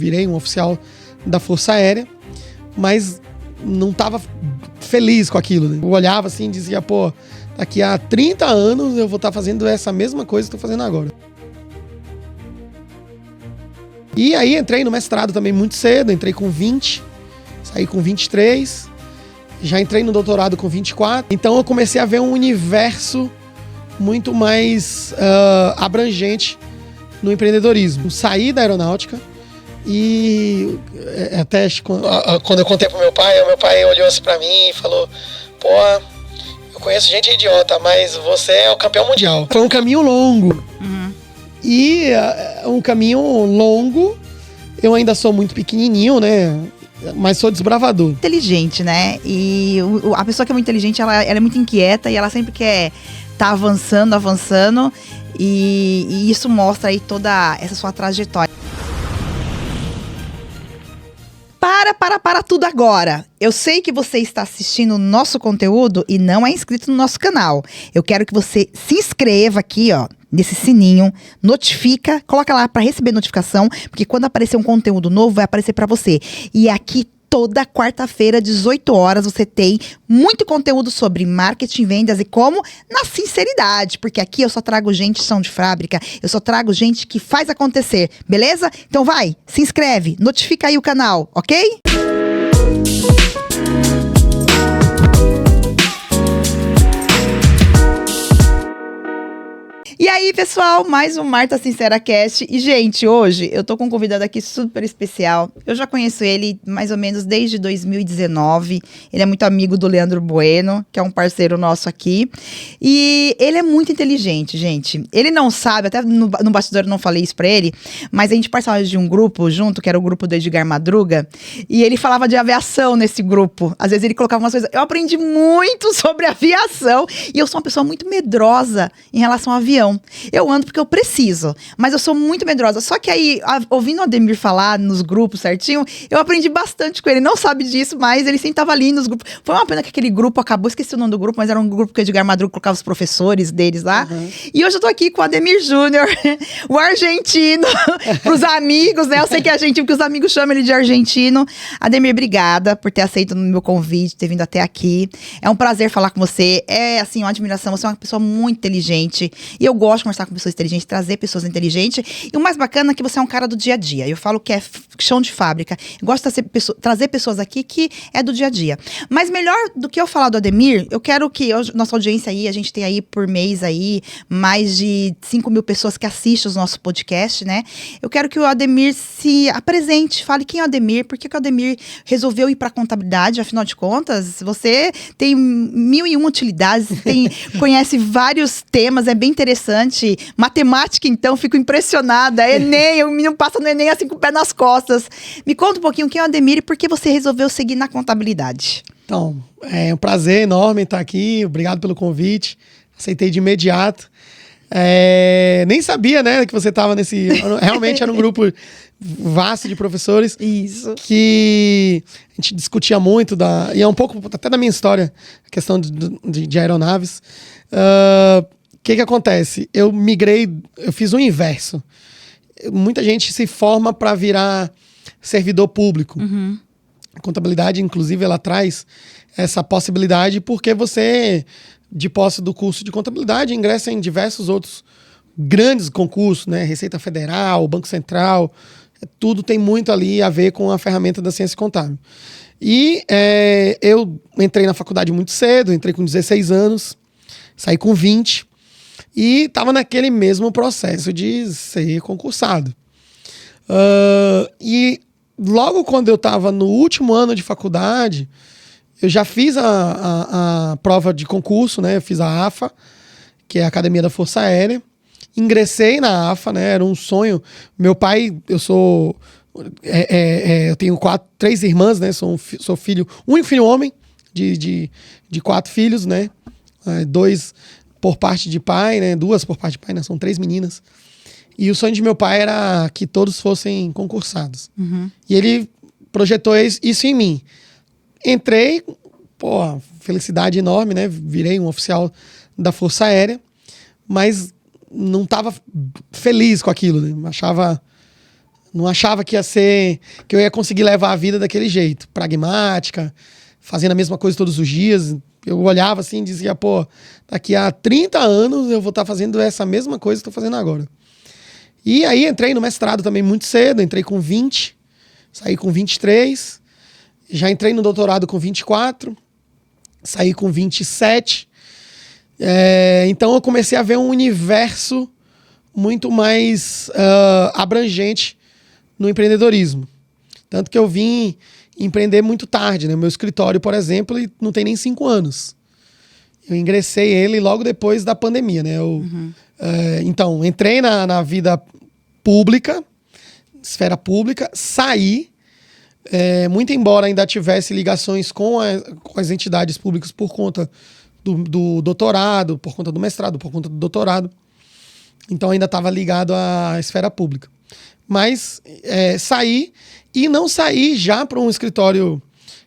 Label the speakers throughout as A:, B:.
A: Virei um oficial da Força Aérea, mas não estava feliz com aquilo, né? Eu olhava assim e dizia, pô, daqui a 30 anos eu vou estar fazendo essa mesma coisa que estou fazendo agora. E aí entrei no mestrado também muito cedo, entrei com 20, saí com 23, já entrei no doutorado com 24. Então eu comecei a ver um universo muito mais abrangente no empreendedorismo. Saí da aeronáutica e até quando eu contei pro meu pai olhou assim pra mim e falou, pô, eu conheço gente idiota, mas você é o campeão mundial. Foi um caminho longo. E um caminho longo, eu ainda sou muito pequenininho, né? Mas sou desbravador.
B: Inteligente, né? E a pessoa que é muito inteligente, ela é muito inquieta e ela sempre quer tá avançando. E isso mostra aí toda essa sua trajetória. Para tudo agora. Eu sei que você está assistindo o nosso conteúdo e não é inscrito no nosso canal. Eu quero que você se inscreva aqui, ó, nesse sininho, notifica, coloca lá para receber notificação, porque quando aparecer um conteúdo novo, vai aparecer para você. E aqui toda quarta-feira, 18 horas, você tem muito conteúdo sobre marketing, vendas e como na sinceridade, porque aqui eu só trago gente chão de fábrica, eu só trago gente que faz acontecer, beleza? Então vai, se inscreve, notifica aí o canal, ok? E aí, pessoal, mais um Marta Sincera Cast. E, gente, hoje eu tô com um convidado aqui super especial. Eu já conheço ele mais ou menos desde 2019. Ele é muito amigo do Leandro Bueno, que é um parceiro nosso aqui. E ele é muito inteligente, gente. Ele não sabe, até no bastidor eu não falei isso pra ele, mas a gente participava de um grupo junto, que era o grupo do Edgar Madruga, e ele falava de aviação nesse grupo. Às vezes ele colocava umas coisas... Eu aprendi muito sobre aviação e eu sou uma pessoa muito medrosa em relação ao avião. Eu ando porque eu preciso, mas eu sou muito medrosa. Só que aí, ouvindo o Ademir falar nos grupos certinho, eu aprendi bastante com ele. Não sabe disso, mas ele sempre tava ali nos grupos. Foi uma pena que aquele grupo acabou, esqueci o nome do grupo, mas era um grupo que o Edgar Madruga colocava os professores deles lá. E hoje eu tô aqui com o Ademir Júnior, o argentino, pros amigos, né? Eu sei que é argentino, porque os amigos chamam ele de argentino. Ademir, obrigada por ter aceito o meu convite, ter vindo até aqui. É um prazer falar com você. É, assim, uma admiração. Você é uma pessoa muito inteligente. E eu gosto de conversar com pessoas inteligentes, trazer pessoas inteligentes. E o mais bacana é que você é um cara do dia a dia. Eu falo que é chão de fábrica. Eu gosto de trazer pessoas aqui que é do dia a dia. Mas melhor do que eu falar do Ademir, eu quero que nossa audiência aí, a gente tem aí por mês aí mais de 5 mil pessoas que assistem os nossos podcasts, né? Eu quero que o Ademir se apresente, fale quem é o Ademir, por que o Ademir resolveu ir para contabilidade, afinal de contas, você tem 1001 utilidades, conhece vários temas, é bem interessante. Matemática, então, fico impressionada. Enem, o menino passa no Enem assim com o pé nas costas. Me conta um pouquinho quem é o Ademir e por que você resolveu seguir na contabilidade.
A: Então, é um prazer enorme estar aqui. Obrigado pelo convite. Aceitei de imediato. Nem sabia, né, que você estava nesse... Realmente era um grupo vasto de professores.
B: Isso.
A: Que a gente discutia muito e é um pouco até da minha história, a questão de aeronaves. O que acontece? Eu fiz o inverso. Muita gente se forma para virar servidor público. A contabilidade, inclusive, ela traz essa possibilidade porque você, de posse do curso de contabilidade, ingressa em diversos outros grandes concursos, né? Receita Federal, Banco Central, tudo tem muito ali a ver com a ferramenta da ciência contábil. E eu entrei na faculdade muito cedo, entrei com 16 anos, saí com 20. E estava naquele mesmo processo de ser concursado. E logo quando eu estava no último ano de faculdade, eu já fiz a prova de concurso, né? Eu fiz a AFA, que é a Academia da Força Aérea. Ingressei na AFA, né? Era um sonho. Meu pai, eu tenho 3 irmãs, né? Sou filho, único filho homem de 4 filhos, né? 2 por parte de pai, né? 2 por parte de pai, né? São 3 meninas. E o sonho de meu pai era que todos fossem concursados. E ele projetou isso em mim. Entrei, felicidade enorme, né? Virei um oficial da Força Aérea, mas não estava feliz com aquilo, né? Achava Não achava que eu ia conseguir levar a vida daquele jeito, pragmática, fazendo a mesma coisa todos os dias. Eu olhava assim e dizia, pô, daqui a 30 anos eu vou estar fazendo essa mesma coisa que estou fazendo agora. E aí entrei no mestrado também muito cedo, entrei com 20, saí com 23, já entrei no doutorado com 24, saí com 27. Então eu comecei a ver um universo muito mais abrangente no empreendedorismo. Tanto que eu vim empreender muito tarde, né? Meu escritório, por exemplo, não tem nem 5 anos. Eu ingressei ele logo depois da pandemia, né? Então, entrei na vida pública, esfera pública, saí, muito embora ainda tivesse ligações com as entidades públicas por conta do doutorado, por conta do mestrado, por conta do doutorado. Então, ainda estava ligado à esfera pública. Mas saí e não saí já para um escritório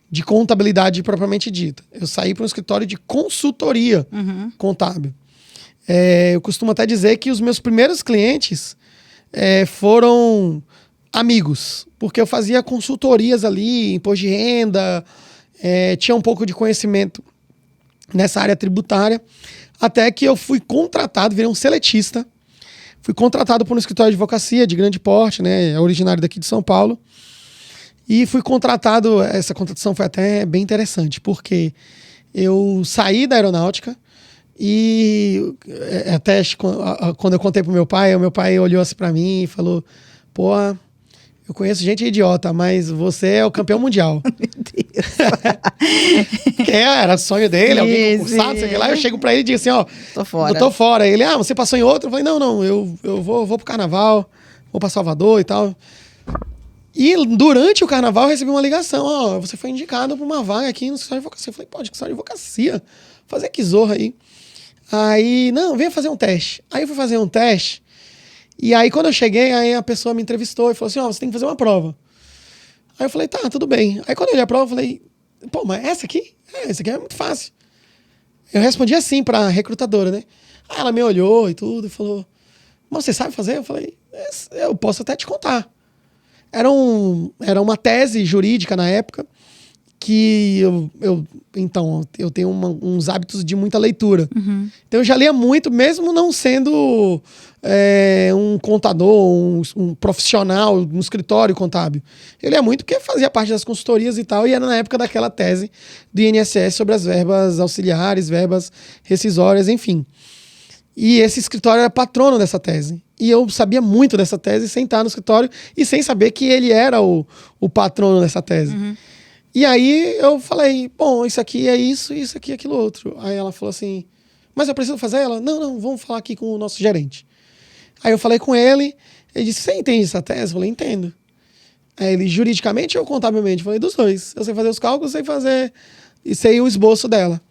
A: de contabilidade propriamente dita. Eu saí para um escritório de consultoria contábil. Eu costumo até dizer que os meus primeiros clientes foram amigos, porque eu fazia consultorias ali, imposto de renda, tinha um pouco de conhecimento nessa área tributária, até que eu fui contratado, virei um seletista. Fui contratado por um escritório de advocacia de grande porte, né? É originário daqui de São Paulo. E fui contratado, essa contratação foi até bem interessante, porque eu saí da aeronáutica e até quando eu contei pro meu pai olhou assim pra mim e falou, pô, eu conheço gente idiota, mas você é o campeão mundial.
B: Meu Deus.
A: Era sonho dele, alguém concursado, sei lá. Eu chego pra ele e digo assim, ó,
B: tô fora.
A: Eu tô fora. Ele, você passou em outro? Eu falei, não, eu vou pro carnaval, vou pra Salvador e tal. E durante o carnaval eu recebi uma ligação, você foi indicado pra uma vaga aqui no escritório de advocacia. Eu falei, pô, de escritório de advocacia? Fazer que zorra aí. Aí, não, venha fazer um teste. Aí eu fui fazer um teste. E aí, quando eu cheguei, aí a pessoa me entrevistou e falou assim, você tem que fazer uma prova. Aí eu falei, tá, tudo bem. Aí quando eu olhei a prova, eu falei, pô, mas essa aqui? Essa aqui é muito fácil. Eu respondi assim pra recrutadora, né? Aí ela me olhou e tudo e falou, mas você sabe fazer? Eu falei, eu posso até te contar. Era uma tese jurídica na época que eu tenho uns hábitos de muita leitura. Então eu já lia muito, mesmo não sendo um contador, um profissional no escritório contábil. Eu lia muito porque fazia parte das consultorias e tal, e era na época daquela tese do INSS sobre as verbas auxiliares, verbas rescisórias, enfim. E esse escritório era patrono dessa tese. E eu sabia muito dessa tese sem estar no escritório e sem saber que ele era o patrono dessa tese. E aí eu falei, bom, isso aqui é isso aqui é aquilo outro. Aí ela falou assim, mas eu preciso fazer? Ela, não, vamos falar aqui com o nosso gerente. Aí eu falei com ele disse, você entende essa tese? Eu falei, entendo. Aí ele, juridicamente ou contabilmente? Eu falei, dos dois. Eu sei fazer os cálculos, sei o esboço dela.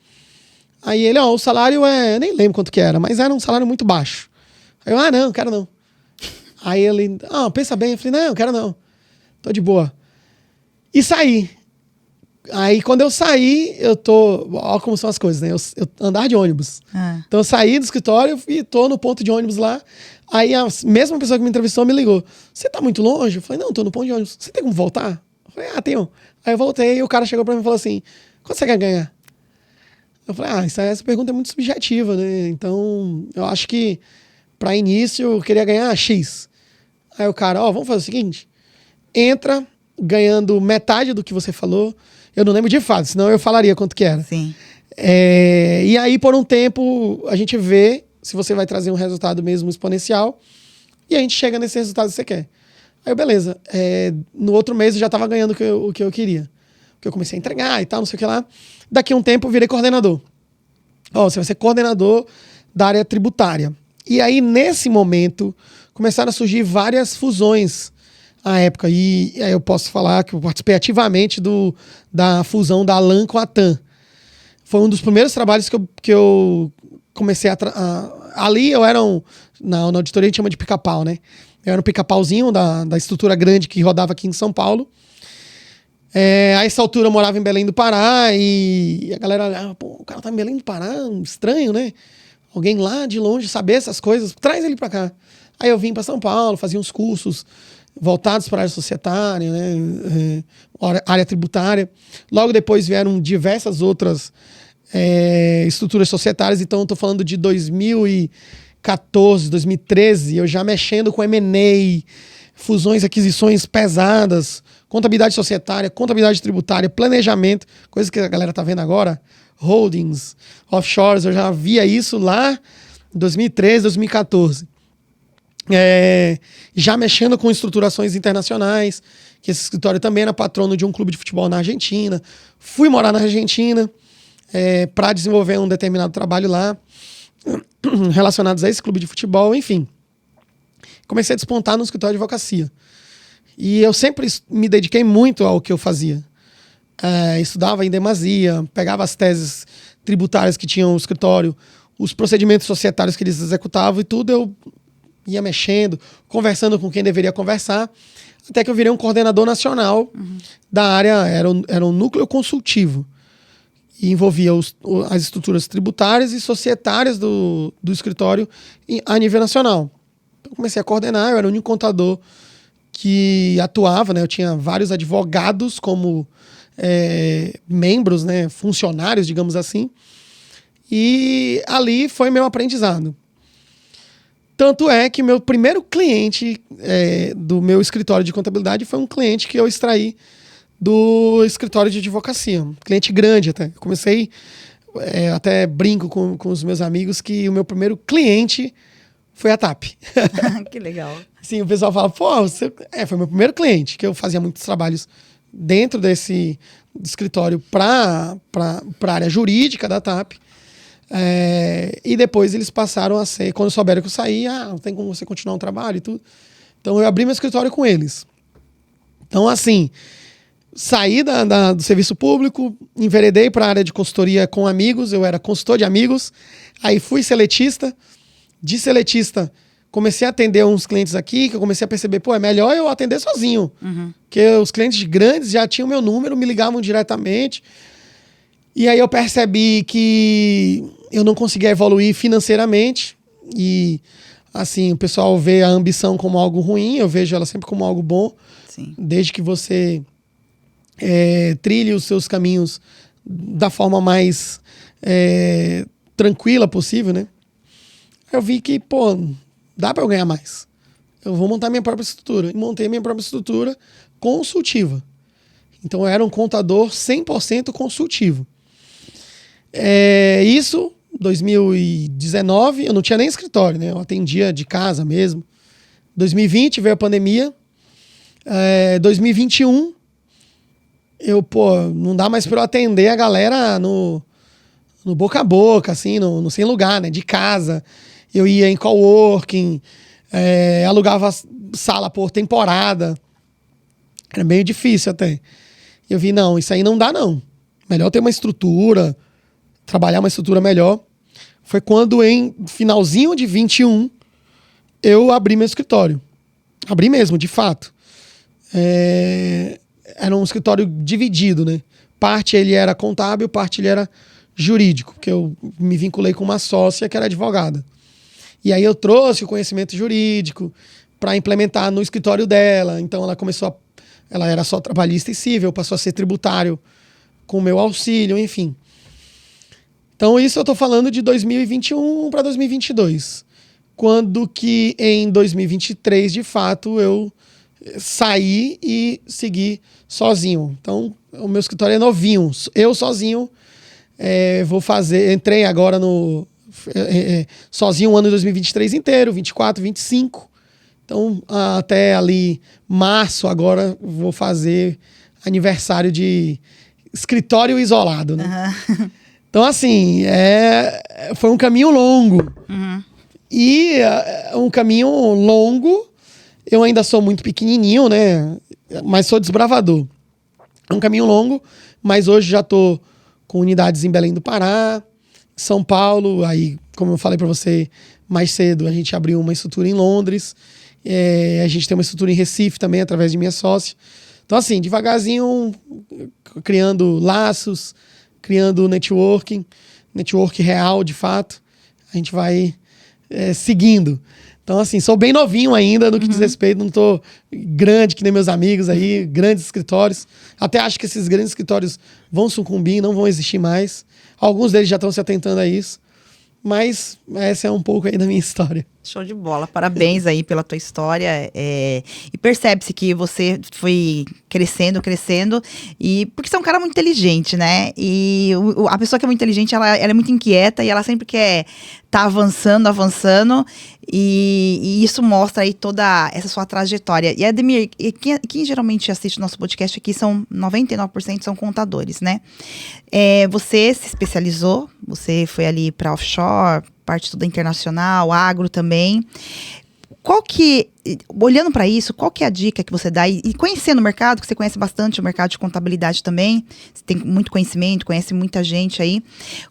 A: Aí ele, o salário eu nem lembro quanto que era, mas era um salário muito baixo. Aí eu, não, quero não. Aí ele, pensa bem. Eu falei, não, quero não. Tô de boa. E saí. Aí quando eu saí, olha como são as coisas, né? Eu andar de ônibus. Então eu saí do escritório e tô no ponto de ônibus lá. Aí a mesma pessoa que me entrevistou me ligou. Você tá muito longe? Eu falei, não, tô no ponto de ônibus. Você tem como voltar? Eu falei, tenho. Aí eu voltei e o cara chegou pra mim e falou assim, quanto você quer ganhar? Eu falei, essa pergunta é muito subjetiva, né? Então, eu acho que para início eu queria ganhar X. Aí o cara, vamos fazer o seguinte, entra ganhando metade do que você falou. Eu não lembro de fato, senão eu falaria quanto que era.
B: Sim.
A: E aí, por um tempo, a gente vê se você vai trazer um resultado mesmo exponencial e a gente chega nesse resultado que você quer. Aí eu, beleza. No outro mês eu já estava ganhando o que eu queria. Que eu comecei a entregar e tal, não sei o que lá. Daqui a um tempo eu virei coordenador. Você vai ser coordenador da área tributária. E aí, nesse momento, começaram a surgir várias fusões à época. E aí eu posso falar que eu participei ativamente da fusão da Alan com a TAM. Foi um dos primeiros trabalhos que eu comecei ali eu era na auditoria a gente chama de pica-pau, né? Eu era um pica-pauzinho da estrutura grande que rodava aqui em São Paulo. A essa altura eu morava em Belém do Pará e a galera olhava, o cara tá em Belém do Pará, estranho, né? Alguém lá de longe saber essas coisas, traz ele pra cá. Aí eu vim pra São Paulo, fazia uns cursos voltados para a área societária, né, área tributária. Logo depois vieram diversas outras estruturas societárias, então eu estou falando de 2014, 2013, eu já mexendo com M&A, fusões, aquisições pesadas, contabilidade societária, contabilidade tributária, planejamento, coisa que a galera está vendo agora, holdings, offshores, eu já via isso lá em 2013, 2014. Já mexendo com estruturações internacionais, que esse escritório também era patrono de um clube de futebol na Argentina. Fui morar na Argentina para desenvolver um determinado trabalho lá, relacionados a esse clube de futebol, enfim. Comecei a despontar no escritório de advocacia. E eu sempre me dediquei muito ao que eu fazia. Estudava em demasia, pegava as teses tributárias que tinham no escritório, os procedimentos societários que eles executavam e tudo, eu ia mexendo, conversando com quem deveria conversar, até que eu virei um coordenador nacional da área, era um núcleo consultivo, e envolvia as estruturas tributárias e societárias do escritório a nível nacional. Então, comecei a coordenar, eu era o único contador que atuava, né? Eu tinha vários advogados como membros, né? Funcionários, digamos assim, e ali foi meu aprendizado. Tanto é que meu primeiro cliente do meu escritório de contabilidade foi um cliente que eu extraí do escritório de advocacia. Um cliente grande até. Eu comecei, até brinco com os meus amigos, que o meu primeiro cliente foi a TAP.
B: Que legal.
A: Sim, o pessoal fala, pô, foi meu primeiro cliente, que eu fazia muitos trabalhos dentro desse escritório para a área jurídica da TAP. E depois eles passaram a ser, quando souberam que eu saí, não tem como você continuar um trabalho e tudo. Então eu abri meu escritório com eles. Então, assim, saí do serviço público, enveredei para a área de consultoria com amigos, eu era consultor de amigos, aí fui seletista. De seletista, comecei a atender uns clientes aqui, que eu comecei a perceber, é melhor eu atender sozinho. Porque os clientes grandes já tinham meu número, me ligavam diretamente. E aí eu percebi que eu não conseguia evoluir financeiramente. E, assim, o pessoal vê a ambição como algo ruim, eu vejo ela sempre como algo bom.
B: Sim.
A: Desde que você trilhe os seus caminhos da forma mais tranquila possível, né? Eu vi que, dá para eu ganhar mais. Eu vou montar minha própria estrutura. E montei minha própria estrutura consultiva. Então eu era um contador 100% consultivo. Isso, 2019, eu não tinha nem escritório, né? Eu atendia de casa mesmo. 2020 veio a pandemia. 2021, não dá mais para eu atender a galera no boca a boca, assim, no sem lugar, né? De casa. Eu ia em coworking, alugava sala por temporada. Era meio difícil até. Eu vi, não, isso aí não dá, não. Melhor ter uma estrutura, trabalhar uma estrutura melhor. Foi quando, em finalzinho de 21, eu abri meu escritório. Abri mesmo, de fato. Era um escritório dividido, né? Parte ele era contábil, parte ele era jurídico, porque eu me vinculei com uma sócia que era advogada. E aí eu trouxe o conhecimento jurídico para implementar no escritório dela. Então ela era só trabalhista e civil, passou a ser tributário com o meu auxílio, enfim. Então isso eu estou falando de 2021 para 2022. Quando que em 2023, de fato, eu saí e segui sozinho. Então o meu escritório é novinho. Eu sozinho entrei agora sozinho o ano de 2023 inteiro, 24, 25. Então, até ali, março, agora vou fazer aniversário de escritório isolado, né? Uhum. Então, assim, foi um caminho longo.
B: Uhum.
A: E um caminho longo, eu ainda sou muito pequenininho, né? Mas sou desbravador. É um caminho longo, mas hoje já estou com unidades em Belém do Pará, São Paulo, aí, como eu falei para você mais cedo, a gente abriu uma estrutura em Londres, a gente tem uma estrutura em Recife também, através de minha sócia. Então, assim, devagarzinho, criando laços, criando network real, de fato, a gente vai seguindo. Então, assim, sou bem novinho ainda no que diz respeito, não tô grande que nem meus amigos aí, grandes escritórios. Até acho que esses grandes escritórios vão sucumbir, não vão existir mais. Alguns deles já estão se atentando a isso. Mas essa é um pouco aí da minha história.
B: Show de bola, parabéns aí pela tua história. E percebe-se que você foi crescendo, e porque você é um cara muito inteligente, né? E a pessoa que é muito inteligente, ela é muito inquieta e ela sempre quer tá avançando, e isso mostra aí toda essa sua trajetória. E Ademir, quem geralmente assiste o nosso podcast aqui, 99% são contadores, né? Você se especializou, você foi ali para offshore, parte toda internacional, agro também. Olhando para isso, qual que é a dica que você dá? E conhecendo o mercado, que você conhece bastante o mercado de contabilidade também, você tem muito conhecimento, conhece muita gente aí.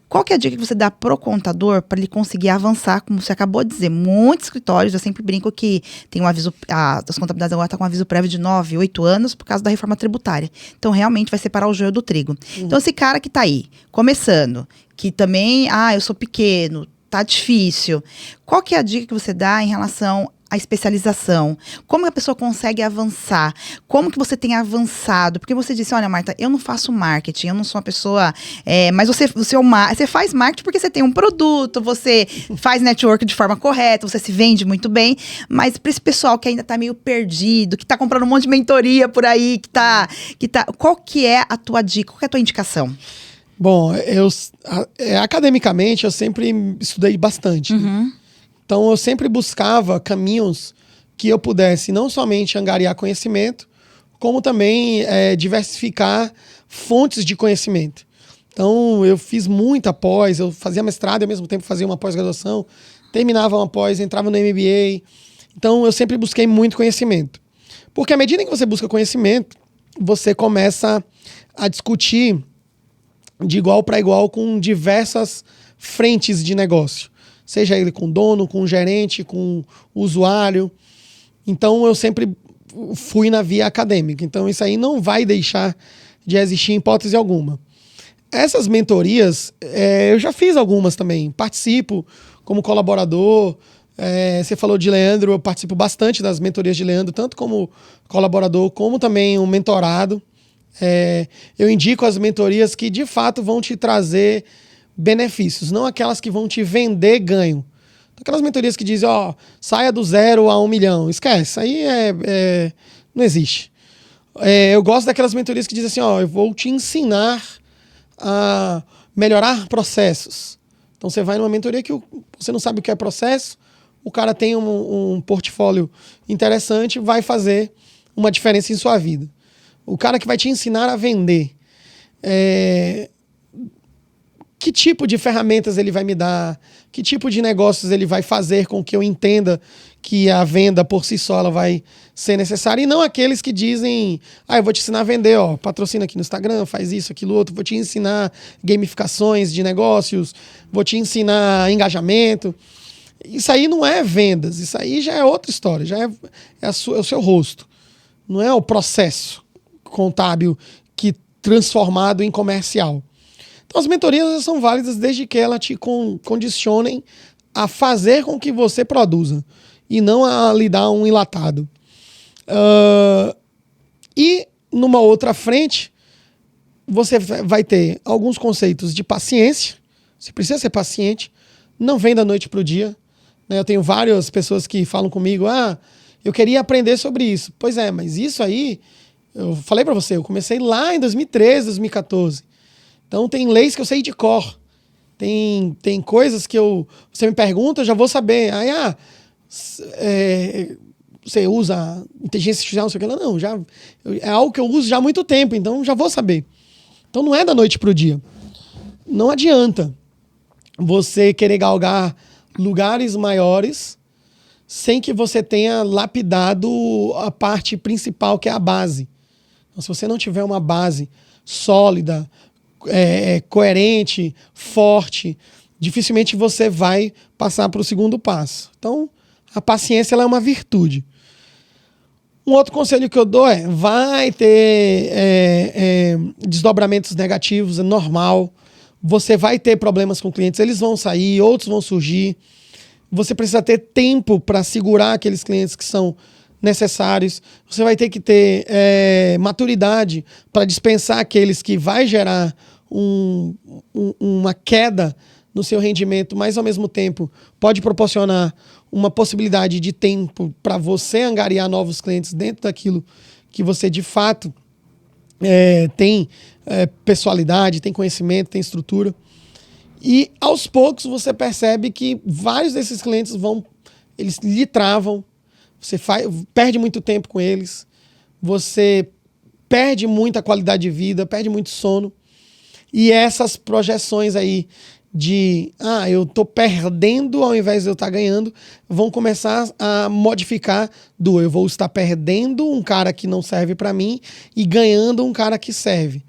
B: Qual que é a dica que você dá pro contador para ele conseguir avançar? Como você acabou de dizer, muitos escritórios, eu sempre brinco que tem um aviso, as contabilidades agora estão com um aviso prévio de 9, 8 anos por causa da reforma tributária. Então, realmente vai separar o joio do trigo. Então, esse cara que tá aí, começando, que também, eu sou pequeno, tá difícil. Qual que é a dica que você dá em relação à especialização? Como a pessoa consegue avançar? Como que você tem avançado? Porque você disse, olha, Marta, eu não faço marketing, eu não sou uma pessoa... mas você faz marketing porque você tem um produto, você faz network de forma correta, você se vende muito bem, mas para esse pessoal que ainda tá meio perdido, que tá comprando um monte de mentoria por aí, qual que é a tua dica? Qual que é a tua indicação?
A: Bom, academicamente eu sempre estudei bastante. Né? Então eu sempre buscava caminhos que eu pudesse não somente angariar conhecimento, como também diversificar fontes de conhecimento. Então eu fiz muita pós, eu fazia mestrado e ao mesmo tempo fazia uma pós-graduação, terminava uma pós, entrava no MBA. Então eu sempre busquei muito conhecimento. Porque à medida que você busca conhecimento, você começa a discutir de igual para igual com diversas frentes de negócio. Seja ele com dono, com gerente, com usuário. Então, eu sempre fui na via acadêmica. Então, isso aí não vai deixar de existir em hipótese alguma. Essas mentorias, eu já fiz algumas também. Participo como colaborador. Você falou de Leandro, eu participo bastante das mentorias de Leandro, tanto como colaborador, como também um mentorado. Eu indico as mentorias que de fato vão te trazer benefícios, não aquelas que vão te vender ganho. Aquelas mentorias que dizem, saia do 0 a 1 milhão. Esquece, aí não existe. Eu gosto daquelas mentorias que dizem assim, eu vou te ensinar a melhorar processos. Então você vai numa mentoria que você não sabe o que é processo, o cara tem um portfólio interessante, vai fazer uma diferença em sua vida. O cara que vai te ensinar a vender. Que tipo de ferramentas ele vai me dar? Que tipo de negócios ele vai fazer com que eu entenda que a venda por si só ela vai ser necessária? E não aqueles que dizem, eu vou te ensinar a vender, patrocina aqui no Instagram, faz isso, aquilo outro, vou te ensinar gamificações de negócios, vou te ensinar engajamento. Isso aí não é vendas, isso aí já é outra história, já é o seu rosto. Não é o processo contábil que transformado em comercial. Então as mentorias são válidas desde que elas te condicionem a fazer com que você produza e não a lhe dar um enlatado. E numa outra frente você vai ter alguns conceitos de paciência. Você precisa ser paciente, não vem da noite para o dia. Eu tenho várias pessoas que falam comigo, eu queria aprender sobre isso. Pois é, mas isso aí eu falei para você, eu comecei lá em 2013, 2014. Então tem leis que eu sei de cor. Tem coisas que você me pergunta, eu já vou saber. Você usa inteligência artificial, não sei o que lá. Não, é algo que eu uso já há muito tempo, então já vou saber. Então não é da noite para o dia. Não adianta você querer galgar lugares maiores sem que você tenha lapidado a parte principal, que é a base. Então, se você não tiver uma base sólida, coerente, forte, dificilmente você vai passar para o segundo passo. Então, a paciência ela é uma virtude. Um outro conselho que eu dou vai ter desdobramentos negativos, é normal. Você vai ter problemas com clientes, eles vão sair, outros vão surgir. você precisa ter tempo para segurar aqueles clientes que são necessários. Você vai ter que ter maturidade para dispensar aqueles que vai gerar uma queda no seu rendimento, mas ao mesmo tempo pode proporcionar uma possibilidade de tempo para você angariar novos clientes dentro daquilo que você de fato tem pessoalidade, tem conhecimento, tem estrutura. E aos poucos você percebe que vários desses clientes eles lhe travam, você perde muito tempo com eles, você perde muita qualidade de vida, perde muito sono. E essas projeções aí de eu tô perdendo ao invés de eu estar ganhando, vão começar a modificar eu vou estar perdendo um cara que não serve para mim e ganhando um cara que serve.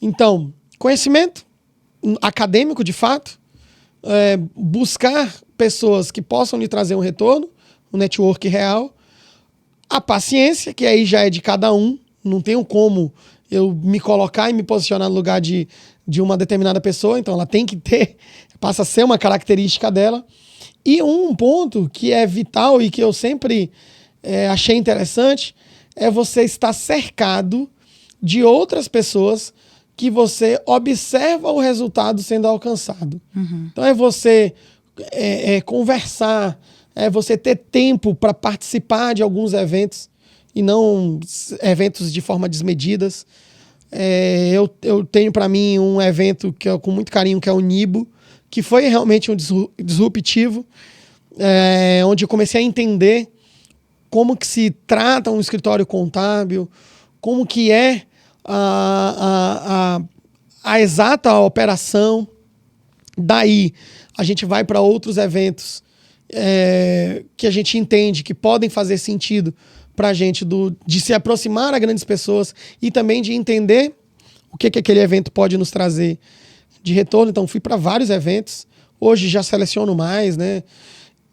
A: Então, conhecimento acadêmico de fato, buscar pessoas que possam lhe trazer um retorno, um network real, a paciência, que aí já é de cada um, não tenho como eu me colocar e me posicionar no lugar de uma determinada pessoa, então ela tem que ter, passa a ser uma característica dela. E um ponto que é vital e que eu sempre achei interessante é você estar cercado de outras pessoas que você observa o resultado sendo alcançado. Uhum. Então é você conversar, é você ter tempo para participar de alguns eventos e não eventos de forma desmedidas. Eu tenho para mim um evento que com muito carinho, que é o Nibo, que foi realmente um disruptivo, onde eu comecei a entender como que se trata um escritório contábil, como que é a exata operação. Daí a gente vai para outros eventos que a gente entende que podem fazer sentido para a gente de se aproximar a grandes pessoas e também de entender o que aquele evento pode nos trazer de retorno. Então, fui para vários eventos. Hoje já seleciono mais, né?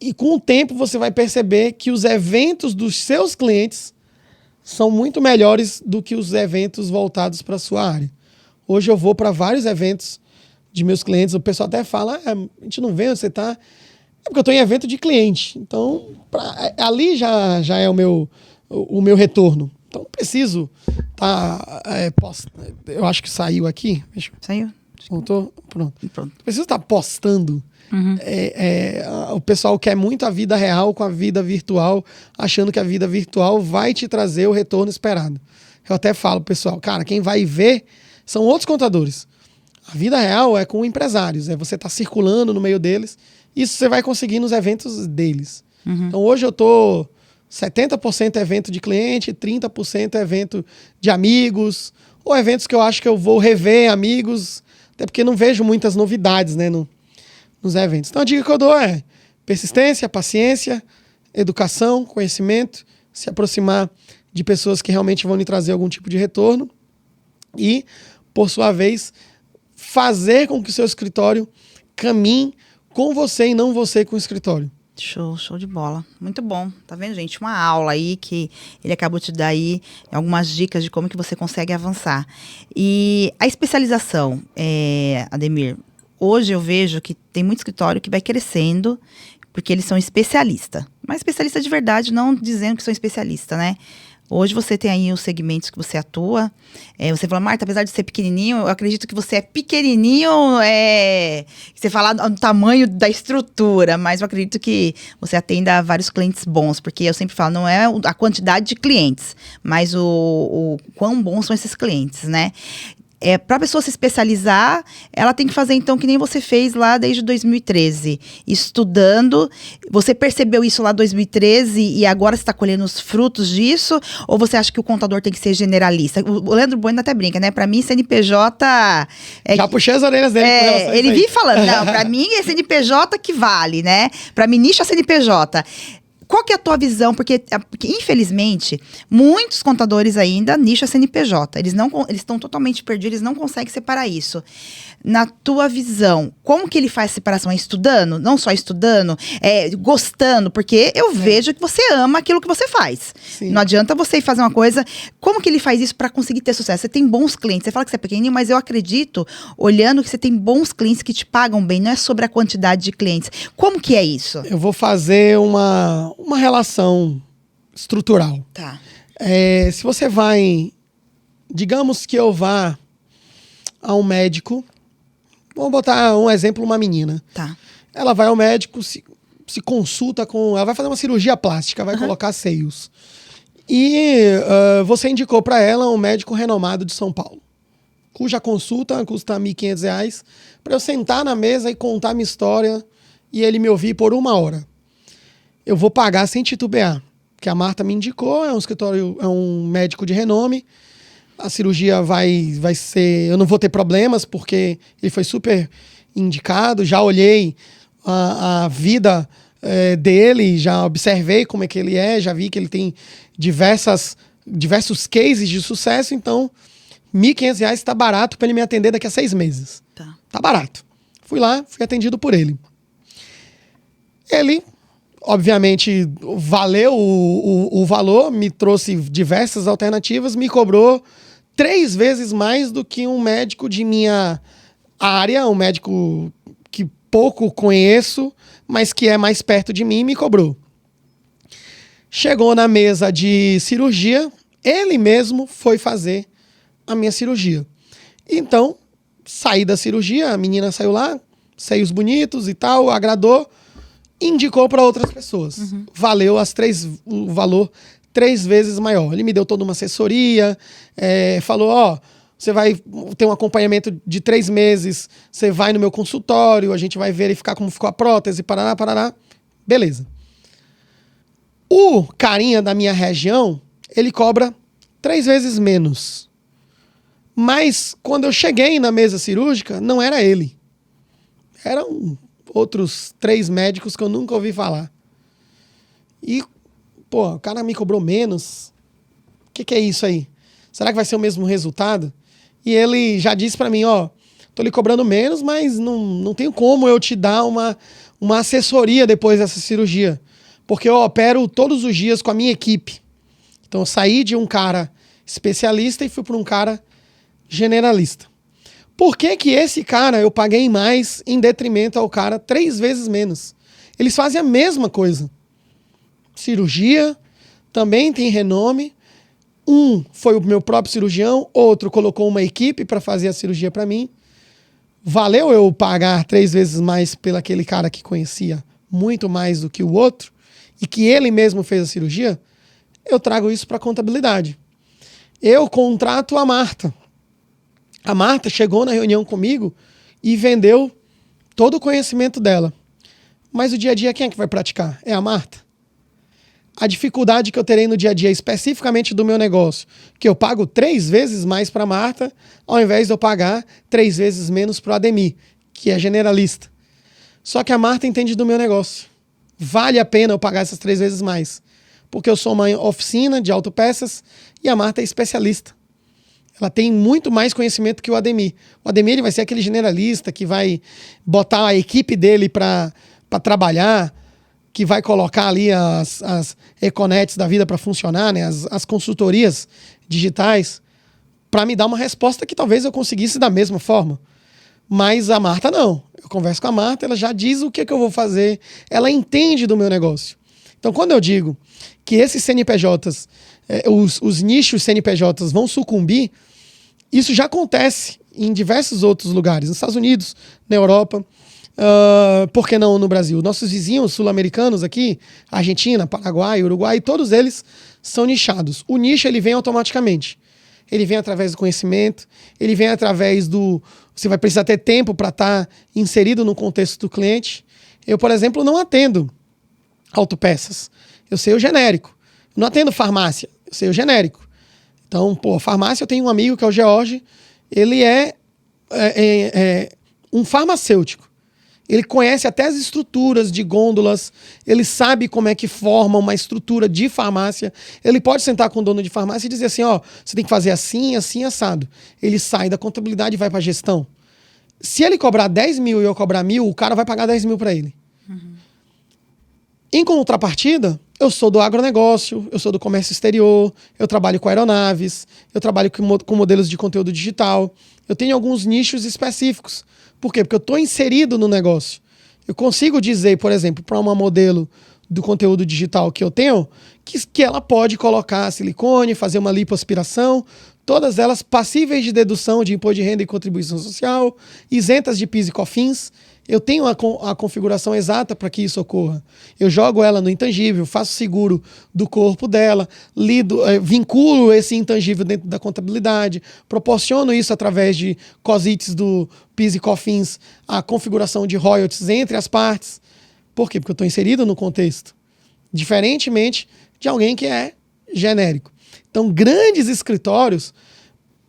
A: E com o tempo você vai perceber que os eventos dos seus clientes são muito melhores do que os eventos voltados para a sua área. Hoje eu vou para vários eventos de meus clientes. O pessoal até fala, a gente não vê onde você está. É porque eu estou em evento de cliente. Então, ali já é o meu retorno. Então, preciso eu acho que saiu aqui.
B: Saiu?
A: Voltou? Pronto. Preciso estar postando. Uhum. O pessoal quer muito a vida real com a vida virtual, achando que a vida virtual vai te trazer o retorno esperado. Eu até falo, pessoal, cara, quem vai ver são outros contadores. A vida real é com empresários, você tá circulando no meio deles. Isso você vai conseguir nos eventos deles. Uhum. Então hoje eu tô 70% evento de cliente, 30% evento de amigos, ou eventos que eu acho que eu vou rever amigos, até porque não vejo muitas novidades, né, nos eventos. Então a dica que eu dou é persistência, paciência, educação, conhecimento, se aproximar de pessoas que realmente vão lhe trazer algum tipo de retorno e, por sua vez, fazer com que o seu escritório caminhe com você e não você com o escritório.
B: Show de bola. Muito bom. Tá vendo, gente? Uma aula aí que ele acabou de dar aí algumas dicas de como que você consegue avançar. E a especialização, Ademir, hoje eu vejo que tem muito escritório que vai crescendo porque eles são especialistas. Mas especialista de verdade, não dizendo que são especialista, né? Hoje você tem aí os segmentos que você atua. Você fala, Marta, apesar de ser pequenininho, eu acredito que você é pequenininho, você fala do tamanho da estrutura, mas eu acredito que você atenda a vários clientes bons, porque eu sempre falo, não é a quantidade de clientes, mas o quão bons são esses clientes, né? Para a pessoa se especializar, ela tem que fazer, então, que nem você fez lá desde 2013. Estudando, você percebeu isso lá em 2013 e agora você está colhendo os frutos disso? Ou você acha que o contador tem que ser generalista? O Leandro Bueno até brinca, né? Para mim, CNPJ...
A: Já puxei as orelhas dele.
B: Ele vive falando, não, para mim é CNPJ que vale, né? Para mim, nicho é CNPJ. Qual que é a tua visão? Porque infelizmente, muitos contadores ainda nicho CNPJ. Eles estão totalmente perdidos, eles não conseguem separar isso. Na tua visão, como que ele faz a separação? É estudando? Não só estudando? Gostando? Porque eu vejo que você ama aquilo que você faz.
A: Sim.
B: Não adianta você ir fazer uma coisa... Como que ele faz isso para conseguir ter sucesso? Você tem bons clientes. Você fala que você é pequenininho, mas eu acredito, olhando, que você tem bons clientes que te pagam bem. Não é sobre a quantidade de clientes. Como que é isso?
A: Eu vou fazer uma relação estrutural.
B: Tá.
A: Se você vai... Digamos que eu vá a um médico... Vamos botar um exemplo, uma menina.
B: Tá.
A: Ela vai ao médico, se consulta com... Ela vai fazer uma cirurgia plástica, vai colocar seios. E você indicou para ela um médico renomado de São Paulo, cuja consulta custa R$ 1.500, para eu sentar na mesa e contar a minha história e ele me ouvir por 1 hora. Eu vou pagar sem titubear, porque a Marta me indicou, é um escritório, é um médico de renome. A cirurgia vai ser... Eu não vou ter problemas, porque ele foi super indicado. Já olhei a vida dele, já observei como é que ele é, já vi que ele tem diversos cases de sucesso. Então, R$ 1.500 está barato para ele me atender daqui a 6 meses. Tá barato. Fui lá, fui atendido por ele. Ele, obviamente, valeu o valor, me trouxe diversas alternativas, me cobrou 3 vezes mais do que um médico de minha área, um médico que pouco conheço, mas que é mais perto de mim, me cobrou. Chegou na mesa de cirurgia, ele mesmo foi fazer a minha cirurgia. Então, saí da cirurgia, a menina saiu lá, seios bonitos e tal, agradou, indicou para outras pessoas. Valeu o valor 3 vezes maior. Ele me deu toda uma assessoria, falou, você vai ter um acompanhamento de 3 meses, você vai no meu consultório, a gente vai verificar como ficou a prótese, parará, parará. Beleza. O carinha da minha região, ele cobra 3 vezes menos. Mas quando eu cheguei na mesa cirúrgica, não era ele. Eram outros 3 médicos que eu nunca ouvi falar. E, o cara me cobrou menos. O que é isso aí? Será que vai ser o mesmo resultado? E ele já disse pra mim, tô lhe cobrando menos, mas não tenho como eu te dar uma assessoria depois dessa cirurgia. Porque eu opero todos os dias com a minha equipe. Então eu saí de um cara especialista e fui para um cara generalista. Por que esse cara eu paguei mais em detrimento ao cara 3 vezes menos? Eles fazem a mesma coisa. Cirurgia, também tem renome. Um foi o meu próprio cirurgião, outro colocou uma equipe para fazer a cirurgia para mim. Valeu eu pagar 3 vezes mais pelo aquele cara que conhecia muito mais do que o outro e que ele mesmo fez a cirurgia? Eu trago isso para a contabilidade. Eu contrato a Marta. A Marta chegou na reunião comigo e vendeu todo o conhecimento dela. Mas o dia a dia quem é que vai praticar? É a Marta. A dificuldade que eu terei no dia a dia, especificamente do meu negócio, que eu pago 3 vezes mais para a Marta, ao invés de eu pagar 3 vezes menos para o Ademir, que é generalista. Só que a Marta entende do meu negócio. Vale a pena eu pagar essas 3 vezes mais. Porque eu sou uma oficina de autopeças e a Marta é especialista. Ela tem muito mais conhecimento que o Ademir. O Ademir ele vai ser aquele generalista que vai botar a equipe dele para trabalhar, que vai colocar ali as Econets da vida para funcionar, né? As consultorias digitais, para me dar uma resposta que talvez eu conseguisse da mesma forma. Mas a Marta não. Eu converso com a Marta, ela já diz o que eu vou fazer, ela entende do meu negócio. Então, quando eu digo que esses CNPJs, os nichos CNPJs vão sucumbir, isso já acontece em diversos outros lugares, nos Estados Unidos, na Europa, por que não no Brasil? Nossos vizinhos sul-americanos aqui, Argentina, Paraguai, Uruguai, todos eles são nichados. O nicho ele vem automaticamente. Ele vem através do conhecimento, ele vem através do... Você vai precisar ter tempo para estar inserido no contexto do cliente. Eu, por exemplo, não atendo autopeças. Eu sei o genérico. Eu não atendo farmácia, eu sei o genérico. Então, farmácia, eu tenho um amigo que é o George, ele é um farmacêutico. Ele conhece até as estruturas de gôndolas, ele sabe como é que forma uma estrutura de farmácia. Ele pode sentar com o dono de farmácia e dizer assim, ó, você tem que fazer assim, assim, assado. Ele sai da contabilidade e vai para a gestão. Se ele cobrar 10 mil e eu cobrar 1.000, o cara vai pagar 10 mil para ele. Em contrapartida, eu sou do agronegócio, eu sou do comércio exterior, eu trabalho com aeronaves, eu trabalho com modelos de conteúdo digital. Eu tenho alguns nichos específicos. Por quê? Porque eu estou inserido no negócio. Eu consigo dizer, por exemplo, para uma modelo do conteúdo digital que eu tenho, que ela pode colocar silicone, fazer uma lipoaspiração, todas elas passíveis de dedução de imposto de renda e contribuição social, isentas de PIS e COFINS. Eu tenho a configuração exata para que isso ocorra. Eu jogo ela no intangível, faço seguro do corpo dela, vinculo esse intangível dentro da contabilidade, proporciono isso através de COSITs do PIS e COFINS, a configuração de royalties entre as partes. Por quê? Porque eu estou inserido no contexto. Diferentemente de alguém que é genérico. Então, grandes escritórios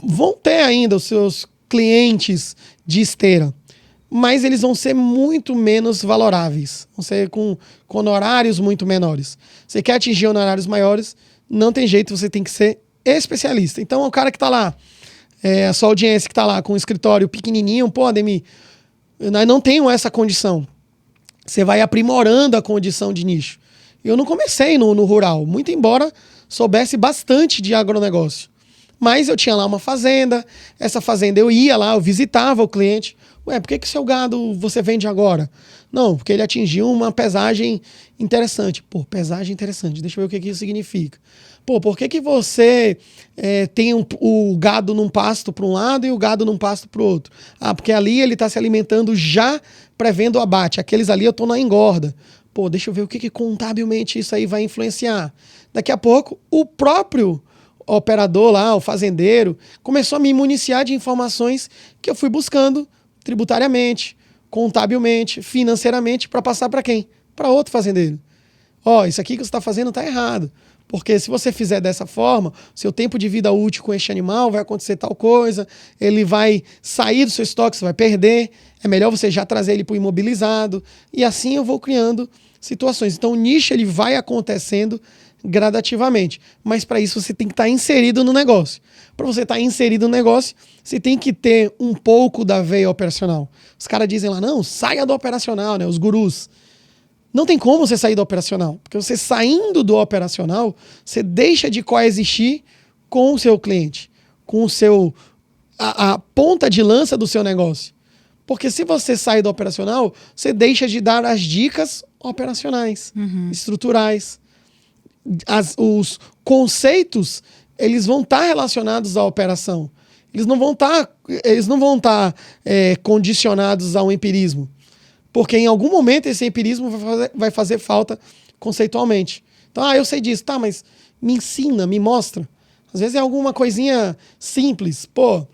A: vão ter ainda os seus clientes de esteira, mas eles vão ser muito menos valoráveis, vão ser com honorários muito menores. Você quer atingir honorários maiores, não tem jeito, você tem que ser especialista. Então, o cara que está lá, a sua audiência que está lá com um escritório pequenininho, pô, Ademir, eu não tenho essa condição. Você vai aprimorando a condição de nicho. Eu não comecei no rural, muito embora soubesse bastante de agronegócio. Mas eu tinha lá uma fazenda, essa fazenda eu ia lá, eu visitava o cliente. Ué, por que seu gado você vende agora? Não, porque ele atingiu uma pesagem interessante. Pô, pesagem interessante, deixa eu ver o que isso significa. Pô, por que você tem o gado num pasto para um lado e o gado num pasto para o outro? Ah, porque ali ele está se alimentando já prevendo o abate. Aqueles ali eu estou na engorda. Pô, deixa eu ver o que contabilmente isso aí vai influenciar. Daqui a pouco, o próprio operador lá, o fazendeiro, começou a me municiar de informações que eu fui buscando tributariamente, contabilmente, financeiramente, para passar para quem? Para outro fazendeiro. Ó, isso aqui que você está fazendo está errado. Porque se você fizer dessa forma, seu tempo de vida útil com este animal vai acontecer tal coisa, ele vai sair do seu estoque, você vai perder. É melhor você já trazer ele para o imobilizado. E assim eu vou criando situações. Então o nicho ele vai acontecendo gradativamente. Mas para isso você tem que estar inserido no negócio. Para você estar inserido no negócio, você tem que ter um pouco da veia operacional. Os caras dizem lá, não, saia do operacional, né? Os gurus. Não tem como você sair do operacional. Porque você saindo do operacional, você deixa de coexistir com o seu cliente, com o seu a ponta de lança do seu negócio. Porque se você sair do operacional, você deixa de dar as dicas operacionais, estruturais. Os conceitos, eles vão estar relacionados à operação. Eles não vão estar condicionados ao empirismo. Porque em algum momento esse empirismo vai fazer falta conceitualmente. Então, eu sei disso, tá, mas me ensina, me mostra. Às vezes é alguma coisinha simples. Pô,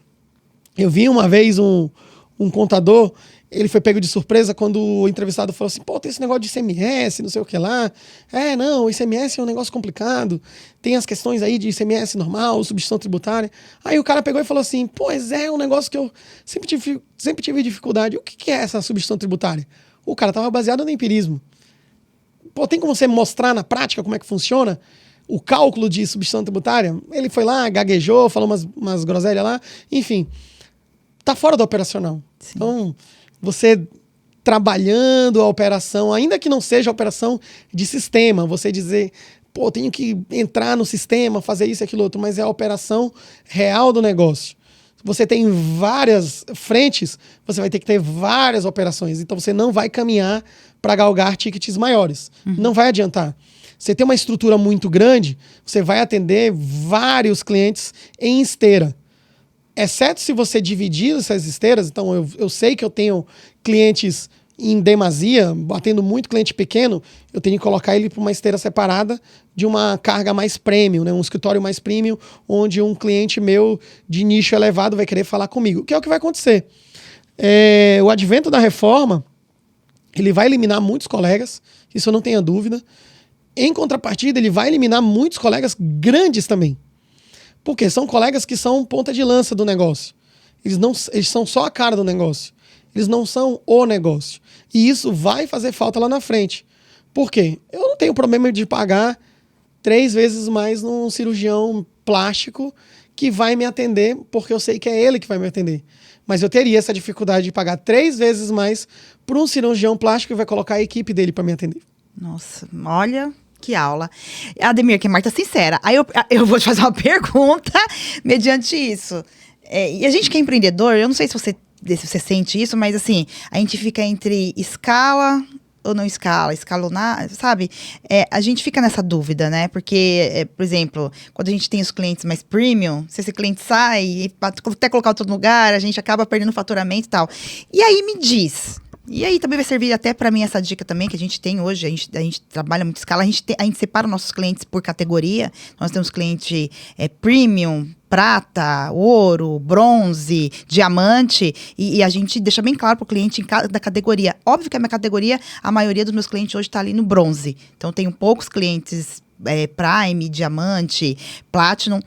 A: eu vi uma vez um contador, ele foi pego de surpresa quando o entrevistado falou assim, pô, tem esse negócio de ICMS, não sei o que lá. Não, o ICMS é um negócio complicado. Tem as questões aí de ICMS normal, substituição tributária. Aí o cara pegou e falou assim, pô, é um negócio que eu sempre tive dificuldade. O que é essa substituição tributária? O cara estava baseado no empirismo. Pô, tem como você mostrar na prática como é que funciona o cálculo de substituição tributária? Ele foi lá, gaguejou, falou umas groselhas lá. Enfim, tá fora do operacional. Sim. Então, você trabalhando a operação, ainda que não seja a operação de sistema, você dizer, pô, tenho que entrar no sistema, fazer isso e aquilo outro, mas é a operação real do negócio. Você tem várias frentes, você vai ter que ter várias operações, então você não vai caminhar para galgar tickets maiores. Não vai adiantar. Você tem uma estrutura muito grande, você vai atender vários clientes em esteira. Exceto se você dividir essas esteiras, então eu sei que eu tenho clientes em demasia, batendo muito cliente pequeno, eu tenho que colocar ele para uma esteira separada de uma carga mais premium, né? Um escritório mais premium, onde um cliente meu de nicho elevado vai querer falar comigo. Que é o que vai acontecer. O advento da reforma, ele vai eliminar muitos colegas, isso eu não tenho dúvida. Em contrapartida, ele vai eliminar muitos colegas grandes também. Porque são colegas que são ponta de lança do negócio. Eles são só a cara do negócio. Eles não são o negócio. E isso vai fazer falta lá na frente. Por quê? Eu não tenho problema de pagar 3 vezes mais num cirurgião plástico que vai me atender, porque eu sei que é ele que vai me atender. Mas eu teria essa dificuldade de pagar 3 vezes mais para um cirurgião plástico que vai colocar a equipe dele para me atender.
B: Nossa, olha que aula. Ademir, que é Marta sincera. Aí eu vou te fazer uma pergunta mediante isso. E a gente que é empreendedor, eu não sei se você sente isso, mas assim, a gente fica entre escala ou não escala, escalonar, sabe? A gente fica nessa dúvida, né? Porque, por exemplo, quando a gente tem os clientes mais premium, se esse cliente sai e até colocar outro lugar, a gente acaba perdendo faturamento e tal. E aí me diz... E aí também vai servir até para mim essa dica também que a gente tem hoje, a gente trabalha muito escala, a gente separa os nossos clientes por categoria. Nós temos cliente premium, prata, ouro, bronze, diamante, e a gente deixa bem claro para o cliente em cada categoria. Óbvio que a minha categoria, a maioria dos meus clientes hoje está ali no bronze. Então, tenho poucos clientes prime, diamante, platinum.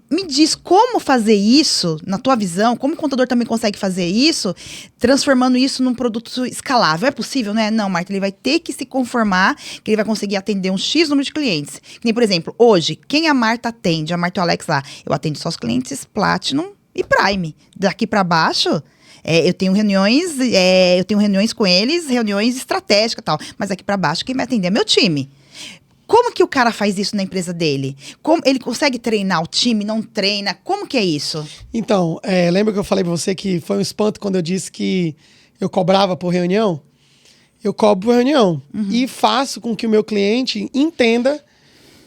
B: Me diz como fazer isso, na tua visão, como o contador também consegue fazer isso, transformando isso num produto escalável. É possível, né? Não, Marta, ele vai ter que se conformar que ele vai conseguir atender um X número de clientes. Que nem, por exemplo, hoje, quem a Marta atende? A Marta e o Alex lá. Eu atendo só os clientes Platinum e Prime. Daqui para baixo... eu tenho reuniões com eles, reuniões estratégicas e tal. Mas aqui para baixo, quem vai atender é meu time. Como que o cara faz isso na empresa dele? Como ele consegue treinar o time, não treina? Como que é isso?
A: Então, lembra que eu falei pra você que foi um espanto quando eu disse que eu cobrava por reunião? Eu cobro por reunião. E faço com que o meu cliente entenda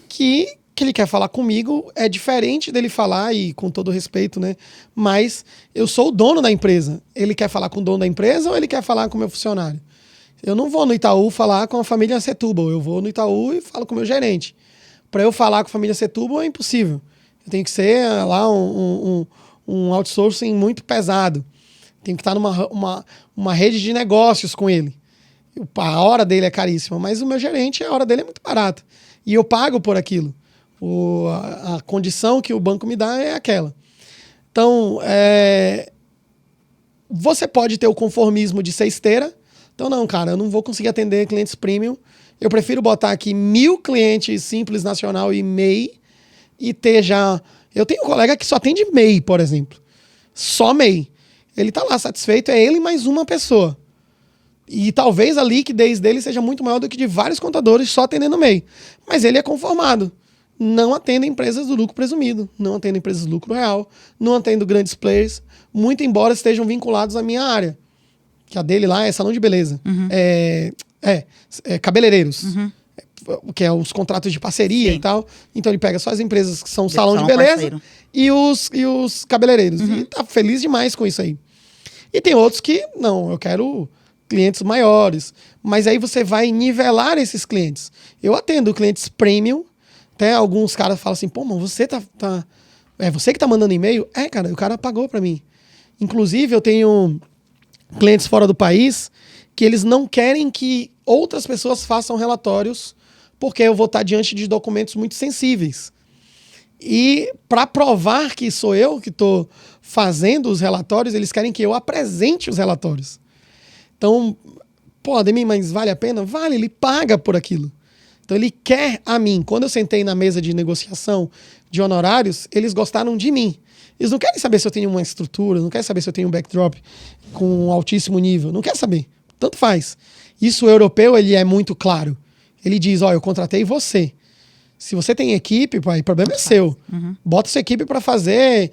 A: que ele quer falar comigo é diferente dele falar, e com todo respeito, né? Mas eu sou o dono da empresa. Ele quer falar com o dono da empresa ou ele quer falar com o meu funcionário? Eu não vou no Itaú falar com a família Setúbal. Eu vou no Itaú e falo com o meu gerente. Para eu falar com a família Setúbal é impossível. Eu tenho que ser lá um outsourcing muito pesado. Tenho que estar numa rede de negócios com ele. A hora dele é caríssima, mas o meu gerente, a hora dele é muito barata. E eu pago por aquilo. A condição que o banco me dá é aquela. Então, você pode ter o conformismo de ser esteira. Então, não, cara, eu não vou conseguir atender clientes premium. Eu prefiro botar aqui 1000 clientes simples, nacional e MEI e ter já... Eu tenho um colega que só atende MEI, por exemplo. Só MEI. Ele tá lá satisfeito, é ele mais uma pessoa. E talvez a liquidez dele seja muito maior do que de vários contadores só atendendo MEI. Mas ele é conformado. Não atende empresas do lucro presumido, não atende empresas do lucro real, não atende grandes players, muito embora estejam vinculados à minha área. Que a dele lá é salão de beleza. Cabeleireiros. Que é os contratos de parceria. Sim. E tal. Então ele pega só as empresas que são salão de beleza e os cabeleireiros. E tá feliz demais com isso aí. E tem outros que, não, eu quero clientes maiores. Mas aí você vai nivelar esses clientes. Eu atendo clientes premium. Até alguns caras falam assim, pô, mano, você é você que tá mandando e-mail? Cara, o cara pagou pra mim. Inclusive, eu tenho clientes fora do país que eles não querem que outras pessoas façam relatórios porque eu vou estar diante de documentos muito sensíveis. E para provar que sou eu que estou fazendo os relatórios, eles querem que eu apresente os relatórios. Então, pô, Ademir, mas vale a pena? Vale, ele paga por aquilo. Então ele quer a mim. Quando eu sentei na mesa de negociação de honorários, eles gostaram de mim. Eles não querem saber se eu tenho uma estrutura, não querem saber se eu tenho um backdrop com um altíssimo nível. Não quer saber. Tanto faz. Isso o europeu, ele é muito claro. Ele diz, eu contratei você. Se você tem equipe, pai, o problema é seu. Bota sua equipe para fazer,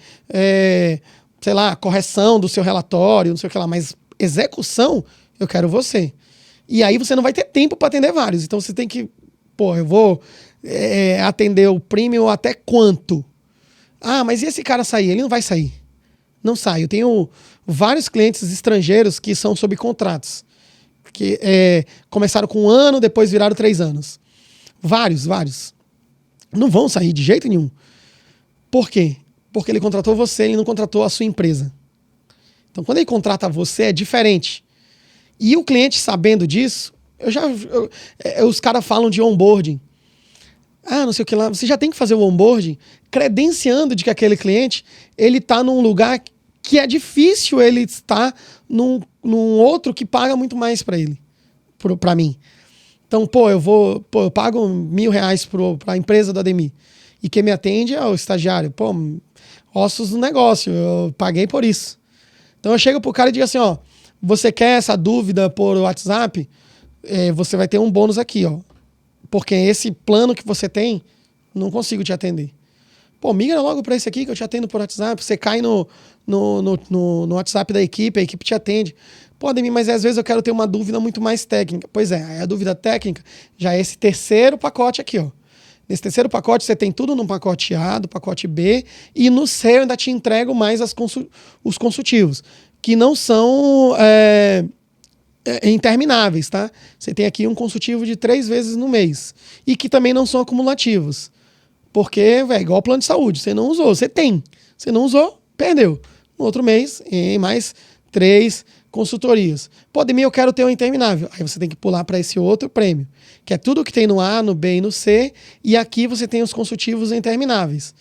A: sei lá, correção do seu relatório, não sei o que lá. Mas execução, eu quero você. E aí você não vai ter tempo para atender vários. Então você tem que, eu vou atender o premium até quanto? Mas e esse cara sair? Ele não vai sair. Não sai. Eu tenho vários clientes estrangeiros que são sob contratos. Que começaram com 1 ano, depois viraram 3 anos. Vários. Não vão sair de jeito nenhum. Por quê? Porque ele contratou você, ele não contratou a sua empresa. Então, quando ele contrata você, é diferente. E o cliente sabendo disso, os caras falam de onboarding. Não sei o que lá. Você já tem que fazer o onboarding credenciando de que aquele cliente, ele tá num lugar que é difícil ele estar num outro que paga muito mais para ele, para mim. Então, eu pago R$1.000 para a empresa do Ademir. E quem me atende é o estagiário. Pô, ossos do negócio, eu paguei por isso. Então eu chego pro cara e digo assim, ó, você quer essa dúvida por WhatsApp? Você vai ter um bônus aqui, ó. Porque esse plano que você tem, não consigo te atender. Pô, migra logo para esse aqui que eu te atendo por WhatsApp. Você cai no WhatsApp da equipe, a equipe te atende. Pô, Ademir, mas às vezes eu quero ter uma dúvida muito mais técnica. Pois é, aí a dúvida técnica já é esse terceiro pacote aqui, ó. Nesse terceiro pacote você tem tudo no pacote A, do pacote B, e no C eu ainda te entrego mais os consultivos, que não são intermináveis, tá? Você tem aqui um consultivo de 3 vezes no mês, e que também não são acumulativos. Porque, é igual ao plano de saúde, você não usou, você tem. Você não usou, perdeu. No outro mês, em mais 3 consultorias. Pô, Ademir, eu quero ter um interminável. Aí você tem que pular para esse outro prêmio, que é tudo que tem no A, no B e no C, e aqui você tem os consultivos intermináveis.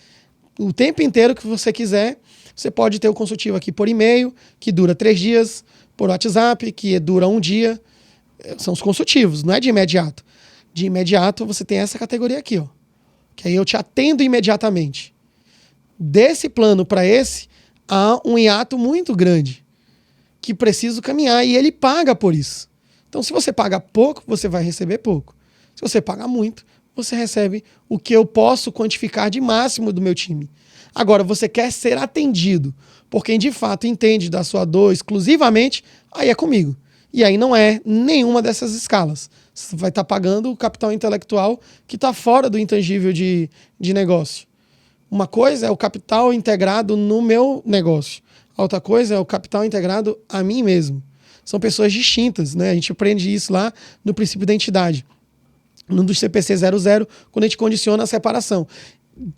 A: O tempo inteiro que você quiser, você pode ter o consultivo aqui por e-mail, que dura 3 dias, por WhatsApp, que dura 1 dia. São os consultivos, não é de imediato. De imediato, você tem essa categoria aqui, ó, que aí eu te atendo imediatamente. Desse plano para esse, há um hiato muito grande, que preciso caminhar, e ele paga por isso. Então, se você paga pouco, você vai receber pouco. Se você paga muito, você recebe o que eu posso quantificar de máximo do meu time. Agora, você quer ser atendido por quem de fato entende da sua dor exclusivamente, aí é comigo. E aí não é nenhuma dessas escalas. Você vai estar pagando o capital intelectual que está fora do intangível de negócio. Uma coisa é o capital integrado no meu negócio. A outra coisa é o capital integrado a mim mesmo. São pessoas distintas, né? A gente aprende isso lá no princípio da entidade. No do CPC 00, quando a gente condiciona a separação.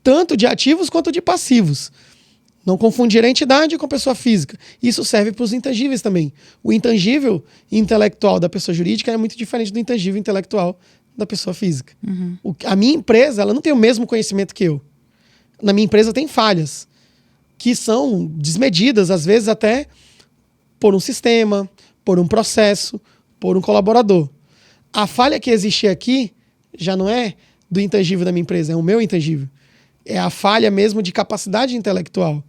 A: Tanto de ativos quanto de passivos. Não confundir a entidade com a pessoa física. Isso serve para os intangíveis também. O intangível intelectual da pessoa jurídica é muito diferente do intangível intelectual da pessoa física.
B: Uhum.
A: A minha empresa, ela não tem o mesmo conhecimento que eu. Na minha empresa tem falhas que são desmedidas, às vezes até por um sistema, por um processo, por um colaborador. A falha que existe aqui já não é do intangível da minha empresa, é o meu intangível. É a falha mesmo de capacidade intelectual.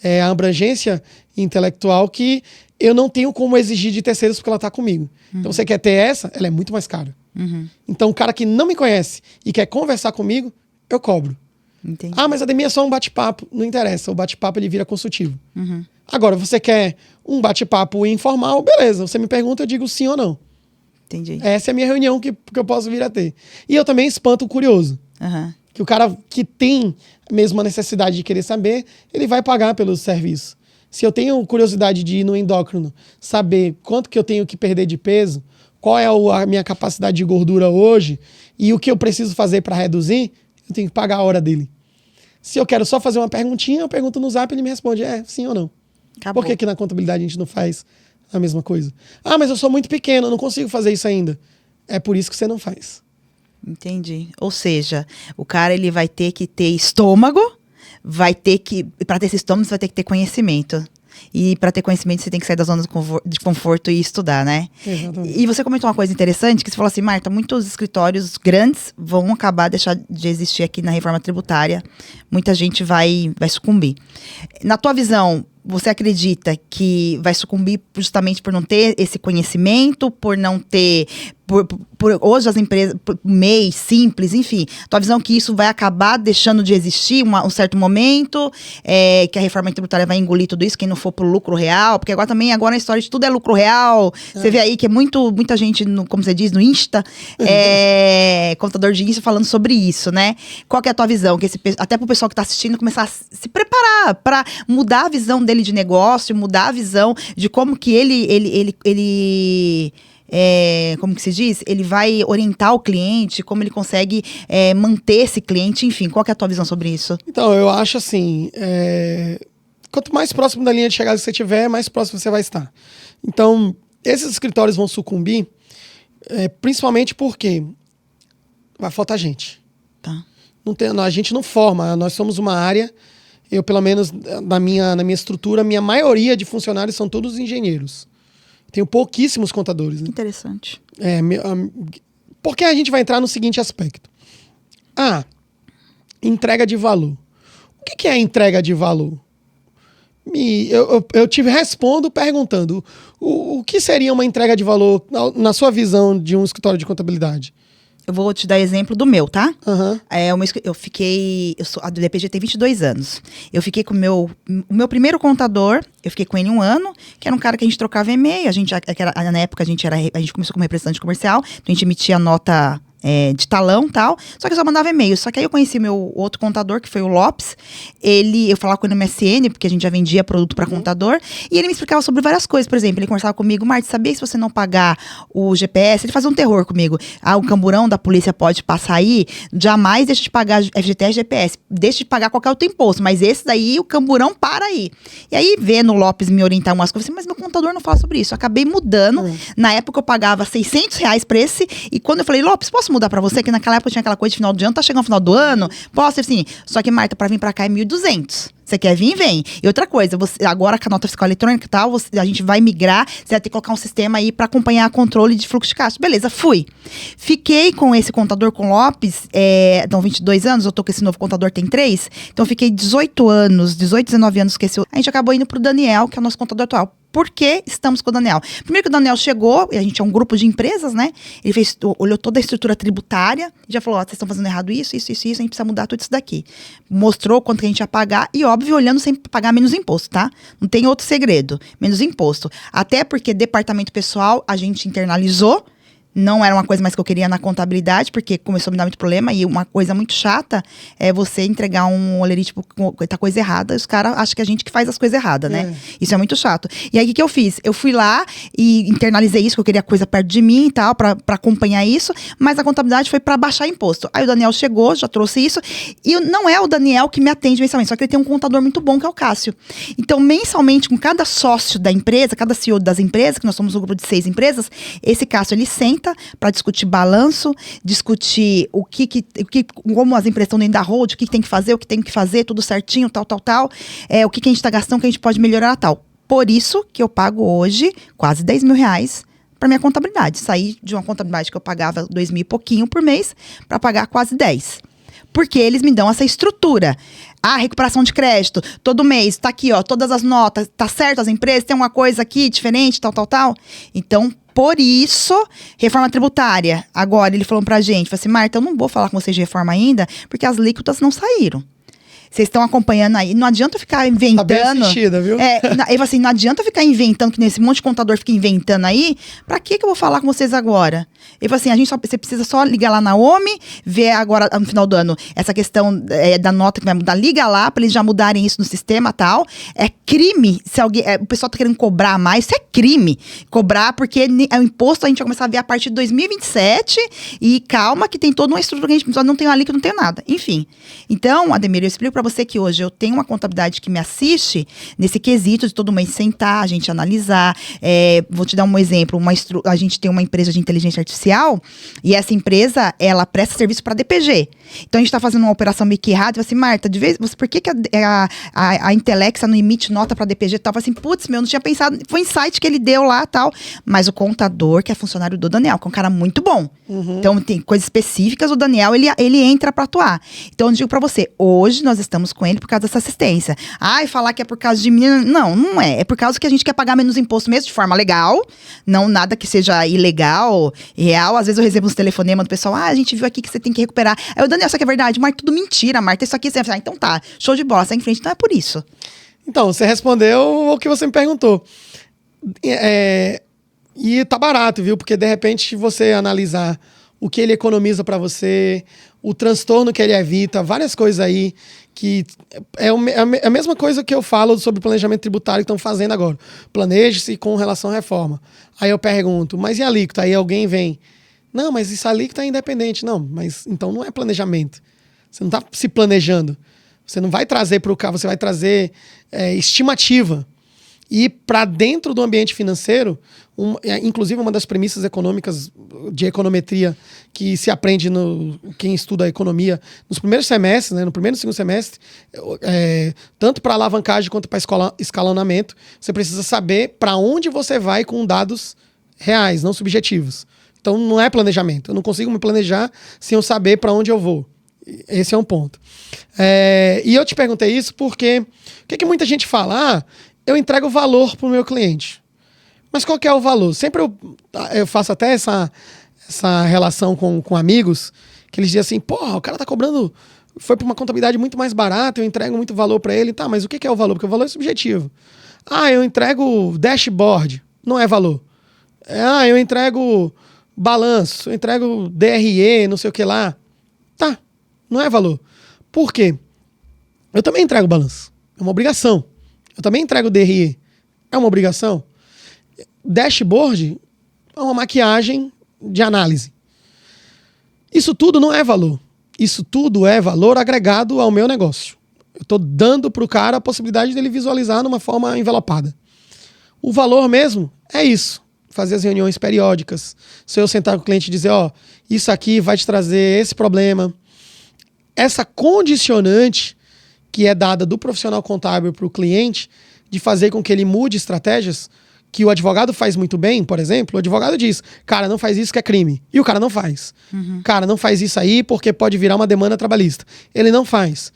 A: É a abrangência intelectual que eu não tenho como exigir de terceiros porque ela está comigo. Uhum. Então, você quer ter essa, ela é muito mais cara. Uhum. Então, o cara que não me conhece e quer conversar comigo, eu cobro.
B: Entendi.
A: Ah, mas a Ademir é só um bate-papo. Não interessa, o bate-papo ele vira consultivo.
B: Uhum.
A: Agora, você quer um bate-papo informal, beleza. Você me pergunta, eu digo sim ou não.
B: Entendi.
A: Essa é a minha reunião que eu posso vir a ter. E eu também espanto o curioso.
B: Uhum.
A: Que o cara que tem mesmo a necessidade de querer saber, ele vai pagar pelo serviço. Se eu tenho curiosidade de ir no endócrino, saber quanto que eu tenho que perder de peso, qual é a minha capacidade de gordura hoje e o que eu preciso fazer para reduzir, eu tenho que pagar a hora dele. Se eu quero só fazer uma perguntinha, eu pergunto no Zap e ele me responde, sim ou não.
B: Acabou.
A: Por que na contabilidade a gente não faz a mesma coisa? Ah, mas eu sou muito pequeno, eu não consigo fazer isso ainda. É por isso que você não faz.
B: Entendi. Ou seja, o cara ele vai ter que ter estômago, para ter esse estômago, você vai ter que ter conhecimento. E para ter conhecimento, você tem que sair da zona de conforto e estudar, né?
A: Exatamente.
B: E você comentou uma coisa interessante, que você falou assim, Marta, muitos escritórios grandes vão acabar deixar de existir aqui na reforma tributária. Muita gente vai sucumbir. Na tua visão, você acredita que vai sucumbir justamente por não ter esse conhecimento, por não ter... Por hoje as empresas, MEI, Simples, enfim, tua visão que isso vai acabar deixando de existir um certo momento, que a reforma tributária vai engolir tudo isso, quem não for pro lucro real, porque agora a história de tudo é lucro real, você vê aí que é muita gente, como você diz, no Insta, contador de Insta falando sobre isso, né? Qual que é a tua visão? Até pro pessoal que tá assistindo começar a se preparar para mudar a visão dele de negócio, mudar a visão de como que ele como que se diz? Ele vai orientar o cliente, como ele consegue manter esse cliente, enfim. Qual que é a tua visão sobre isso?
A: Então, eu acho assim, quanto mais próximo da linha de chegada você tiver, mais próximo você vai estar. Então, esses escritórios vão sucumbir, principalmente porque vai faltar gente.
B: Tá.
A: A gente não forma, nós somos uma área Eu, pelo menos, na minha estrutura, a minha maioria de funcionários são todos engenheiros. Tenho pouquíssimos contadores. Né?
B: Interessante.
A: Porque a gente vai entrar no seguinte aspecto. Entrega de valor. O que é entrega de valor? Eu te respondo perguntando o que seria uma entrega de valor na sua visão de um escritório de contabilidade?
B: Eu vou te dar exemplo do meu, tá?
A: Uhum.
B: A do DPG tem 22 anos. Eu fiquei com o meu primeiro contador, eu fiquei com ele 1 ano, que era um cara que a gente trocava e-mail, na época a gente começou como representante comercial, então a gente emitia nota de talão e tal, só que eu só mandava e-mail. Só que aí eu conheci meu outro contador, que foi o Lopes. Eu falava com ele no MSN, porque a gente já vendia produto para contador, e ele me explicava sobre várias coisas. Por exemplo, ele conversava comigo: Marta, sabia que se você não pagar o GPS, ele fazia um terror comigo. O camburão da polícia pode passar aí, jamais deixa de pagar FGTS, GPS, deixa de pagar qualquer outro imposto, mas esse daí, o camburão para aí. E aí, vendo o Lopes me orientar umas coisas, mas meu contador não fala sobre isso. Eu acabei mudando. Na época eu pagava R$600 pra esse, e quando eu falei: Lopes, posso mudar pra você? Que naquela época tinha aquela coisa de final de ano, tá chegando o final do ano, posso, assim. Só que, Marta, pra vir pra cá é 1.200. Você quer vir? Vem. E outra coisa, agora com a nota fiscal eletrônica e tal, a gente vai migrar, você vai ter que colocar um sistema aí pra acompanhar controle de fluxo de caixa. Beleza, fui. Fiquei com esse contador, com o Lopes, 22 anos, eu tô com esse novo contador, tem 3. Então, fiquei 18, 19 anos com esse. A gente acabou indo pro Daniel, que é o nosso contador atual. Por que estamos com o Daniel? Primeiro que o Daniel chegou, e a gente é um grupo de empresas, né? Ele olhou toda a estrutura tributária, e já falou: vocês estão fazendo errado isso, a gente precisa mudar tudo isso daqui. Mostrou quanto que a gente ia pagar, e óbvio, olhando sem pagar menos imposto, tá? Não tem outro segredo, menos imposto. Até porque departamento pessoal, a gente internalizou. Não era uma coisa mais que eu queria na contabilidade, porque começou a me dar muito problema. E uma coisa muito chata é você entregar um olerite com tá coisa errada. Os caras acham que a gente que faz as coisas erradas, né? Isso é muito chato. E aí, o que eu fiz? Eu fui lá e internalizei isso, que eu queria coisa perto de mim e tal, pra acompanhar isso. Mas a contabilidade foi pra baixar imposto. Aí o Daniel chegou, já trouxe isso. E não é o Daniel que me atende mensalmente, só que ele tem um contador muito bom, que é o Cássio. Então, mensalmente, com cada sócio da empresa, cada CEO das empresas, que nós somos um grupo de 6 empresas, esse Cássio, ele senta para discutir balanço, discutir como as empresas estão dentro da hold, o que tem que fazer, tudo certinho, tal. O que a gente está gastando, que a gente pode melhorar, tal. Por isso que eu pago hoje quase R$10 mil para minha contabilidade. Saí de uma contabilidade que eu pagava 2 mil e pouquinho por mês para pagar quase 10. Porque eles me dão essa estrutura. Recuperação de crédito, todo mês, tá aqui, ó, todas as notas, tá certo as empresas, tem uma coisa aqui diferente, tal. Então, por isso, reforma tributária. Agora, ele falou pra gente, falou assim: Marta, eu não vou falar com vocês de reforma ainda, porque as alíquotas não saíram. Vocês estão acompanhando aí. Não adianta eu ficar inventando. Tá
A: bem assistida, viu?
B: Eu falei assim: não adianta eu ficar inventando, que nesse monte de contador fica inventando aí. Pra que eu vou falar com vocês agora? Ele falou assim: você precisa só ligar lá na OMI, ver agora, no final do ano, essa questão da nota que vai mudar. Liga lá, pra eles já mudarem isso no sistema e tal. É crime, se alguém, o pessoal tá querendo cobrar mais, isso é crime. Cobrar, porque o imposto a gente vai começar a ver a partir de 2027. E calma, que tem toda uma estrutura que a gente não tem ali, que não tem nada. Enfim. Então, Ademir, eu explico pra você que hoje eu tenho uma contabilidade que me assiste nesse quesito de todo mês sentar, a gente analisar. Vou te dar um exemplo. A gente tem uma empresa de inteligência artificial e essa empresa, ela presta serviço para DPG. Então, a gente está fazendo uma operação meio que errada. Eu falei assim: Marta, por que a Intelexa não emite nota para DPG e tal? Eu falei assim: putz, eu não tinha pensado. Foi um insight que ele deu lá e tal. Mas o contador, que é funcionário do Daniel, que é um cara muito bom. Então, tem coisas específicas, o Daniel, ele entra para atuar. Então, eu digo para você, hoje nós estamos com ele por causa dessa assistência. Falar que é por causa de menina, não é. É por causa que a gente quer pagar menos imposto mesmo, de forma legal, não nada que seja ilegal, real. Às vezes eu recebo uns telefonemas do pessoal: a gente viu aqui que você tem que recuperar. Aí o Daniel, isso aqui é verdade? Marta, tudo mentira, Marta, isso aqui... então tá, show de bola, segue em frente. Então é por isso.
A: Então, você respondeu o que você me perguntou. E tá barato, viu? Porque de repente você analisar o que ele economiza para você, o transtorno que ele evita, várias coisas aí que é a mesma coisa que eu falo sobre planejamento tributário que estão fazendo agora. Planeje-se com relação à reforma. Aí eu pergunto: mas e a alíquota? Aí alguém vem: não, mas isso alíquota é independente. Não, mas então não é planejamento. Você não está se planejando. Você não vai trazer para o carro, você vai trazer estimativa. E para dentro do ambiente financeiro, inclusive uma das premissas econômicas de econometria que se aprende quem estuda economia nos primeiros semestres, né, no primeiro e segundo semestre, tanto para alavancagem quanto para escalonamento, você precisa saber para onde você vai com dados reais, não subjetivos. Então não é planejamento. Eu não consigo me planejar sem eu saber para onde eu vou. Esse é um ponto. E eu te perguntei isso porque o que muita gente fala? Eu entrego valor para o meu cliente. Mas qual que é o valor? Sempre eu faço até essa relação com amigos, que eles dizem assim, porra, o cara tá cobrando, foi para uma contabilidade muito mais barata, eu entrego muito valor para ele. Tá, mas o que é o valor? Porque o valor é subjetivo. Eu entrego dashboard. Não é valor. Eu entrego balanço, eu entrego DRE, não sei o que lá. Tá, não é valor. Por quê? Eu também entrego balanço. É uma obrigação. Eu também entrego DRE. É uma obrigação. Dashboard é uma maquiagem de análise. Isso tudo não é valor. Isso tudo é valor agregado ao meu negócio. Eu estou dando para o cara a possibilidade dele visualizar numa forma envelopada. O valor mesmo é isso. Fazer as reuniões periódicas. Se eu sentar com o cliente e dizer, isso aqui vai te trazer esse problema. Essa condicionante que é dada do profissional contábil para o cliente, de fazer com que ele mude estratégias, que o advogado faz muito bem, por exemplo, o advogado diz, cara, não faz isso que é crime. E o cara não faz. Cara, não faz isso aí porque pode virar uma demanda trabalhista. Ele não faz.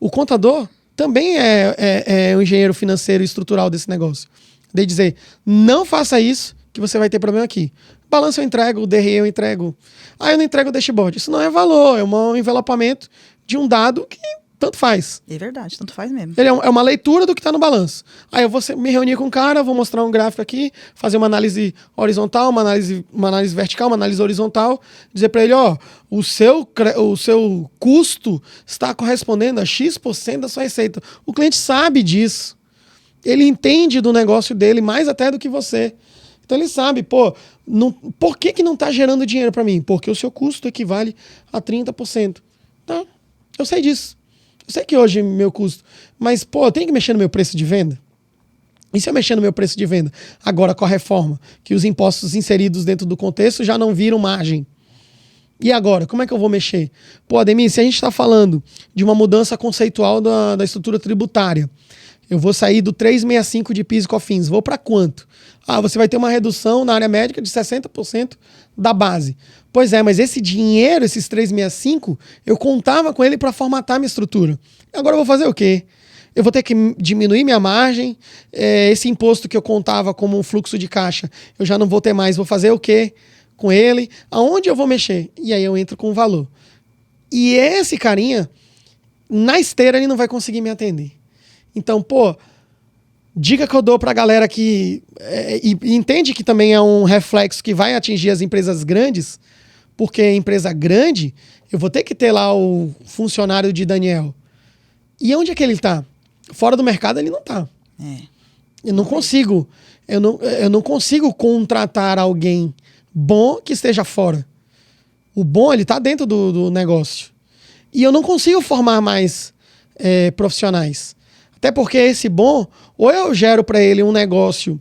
A: O contador também é o engenheiro financeiro e estrutural desse negócio. De dizer, não faça isso que você vai ter problema aqui. Balanço eu entrego, o DRE eu entrego. Eu não entrego o dashboard. Isso não é valor, é um envelopamento de um dado que tanto faz.
B: É verdade, tanto faz mesmo.
A: Ele é uma leitura do que está no balanço. Eu vou me reunir com o cara, vou mostrar um gráfico aqui, fazer uma análise horizontal, uma análise vertical, uma análise horizontal, dizer para ele, o seu custo está correspondendo a X% da sua receita. O cliente sabe disso. Ele entende do negócio dele mais até do que você. Então ele sabe, por que não está gerando dinheiro para mim? Porque o seu custo equivale a 30%. Tá, eu sei disso. Eu sei que hoje é meu custo, mas, eu tenho que mexer no meu preço de venda? E se eu mexer no meu preço de venda? Agora com a reforma, que os impostos inseridos dentro do contexto já não viram margem. E agora, como é que eu vou mexer? Ademir, se a gente está falando de uma mudança conceitual da estrutura tributária, eu vou sair do 365 de PIS e COFINS, vou para quanto? Você vai ter uma redução na área médica de 60% da base. Pois é, mas esse dinheiro, esses 365, eu contava com ele para formatar minha estrutura. Agora eu vou fazer o quê? Eu vou ter que diminuir minha margem, esse imposto que eu contava como um fluxo de caixa, eu já não vou ter mais, vou fazer o quê com ele? Aonde eu vou mexer? E aí eu entro com o valor. E esse carinha, na esteira, ele não vai conseguir me atender. Então, dica que eu dou pra galera que entende que também é um reflexo que vai atingir as empresas grandes, porque empresa grande, eu vou ter que ter lá o funcionário de Daniel. E onde é que ele tá? Fora do mercado ele não tá. Eu não consigo. Eu não consigo contratar alguém bom que esteja fora. O bom, ele tá dentro do negócio. E eu não consigo formar mais profissionais. Até porque esse bom, ou eu gero para ele um negócio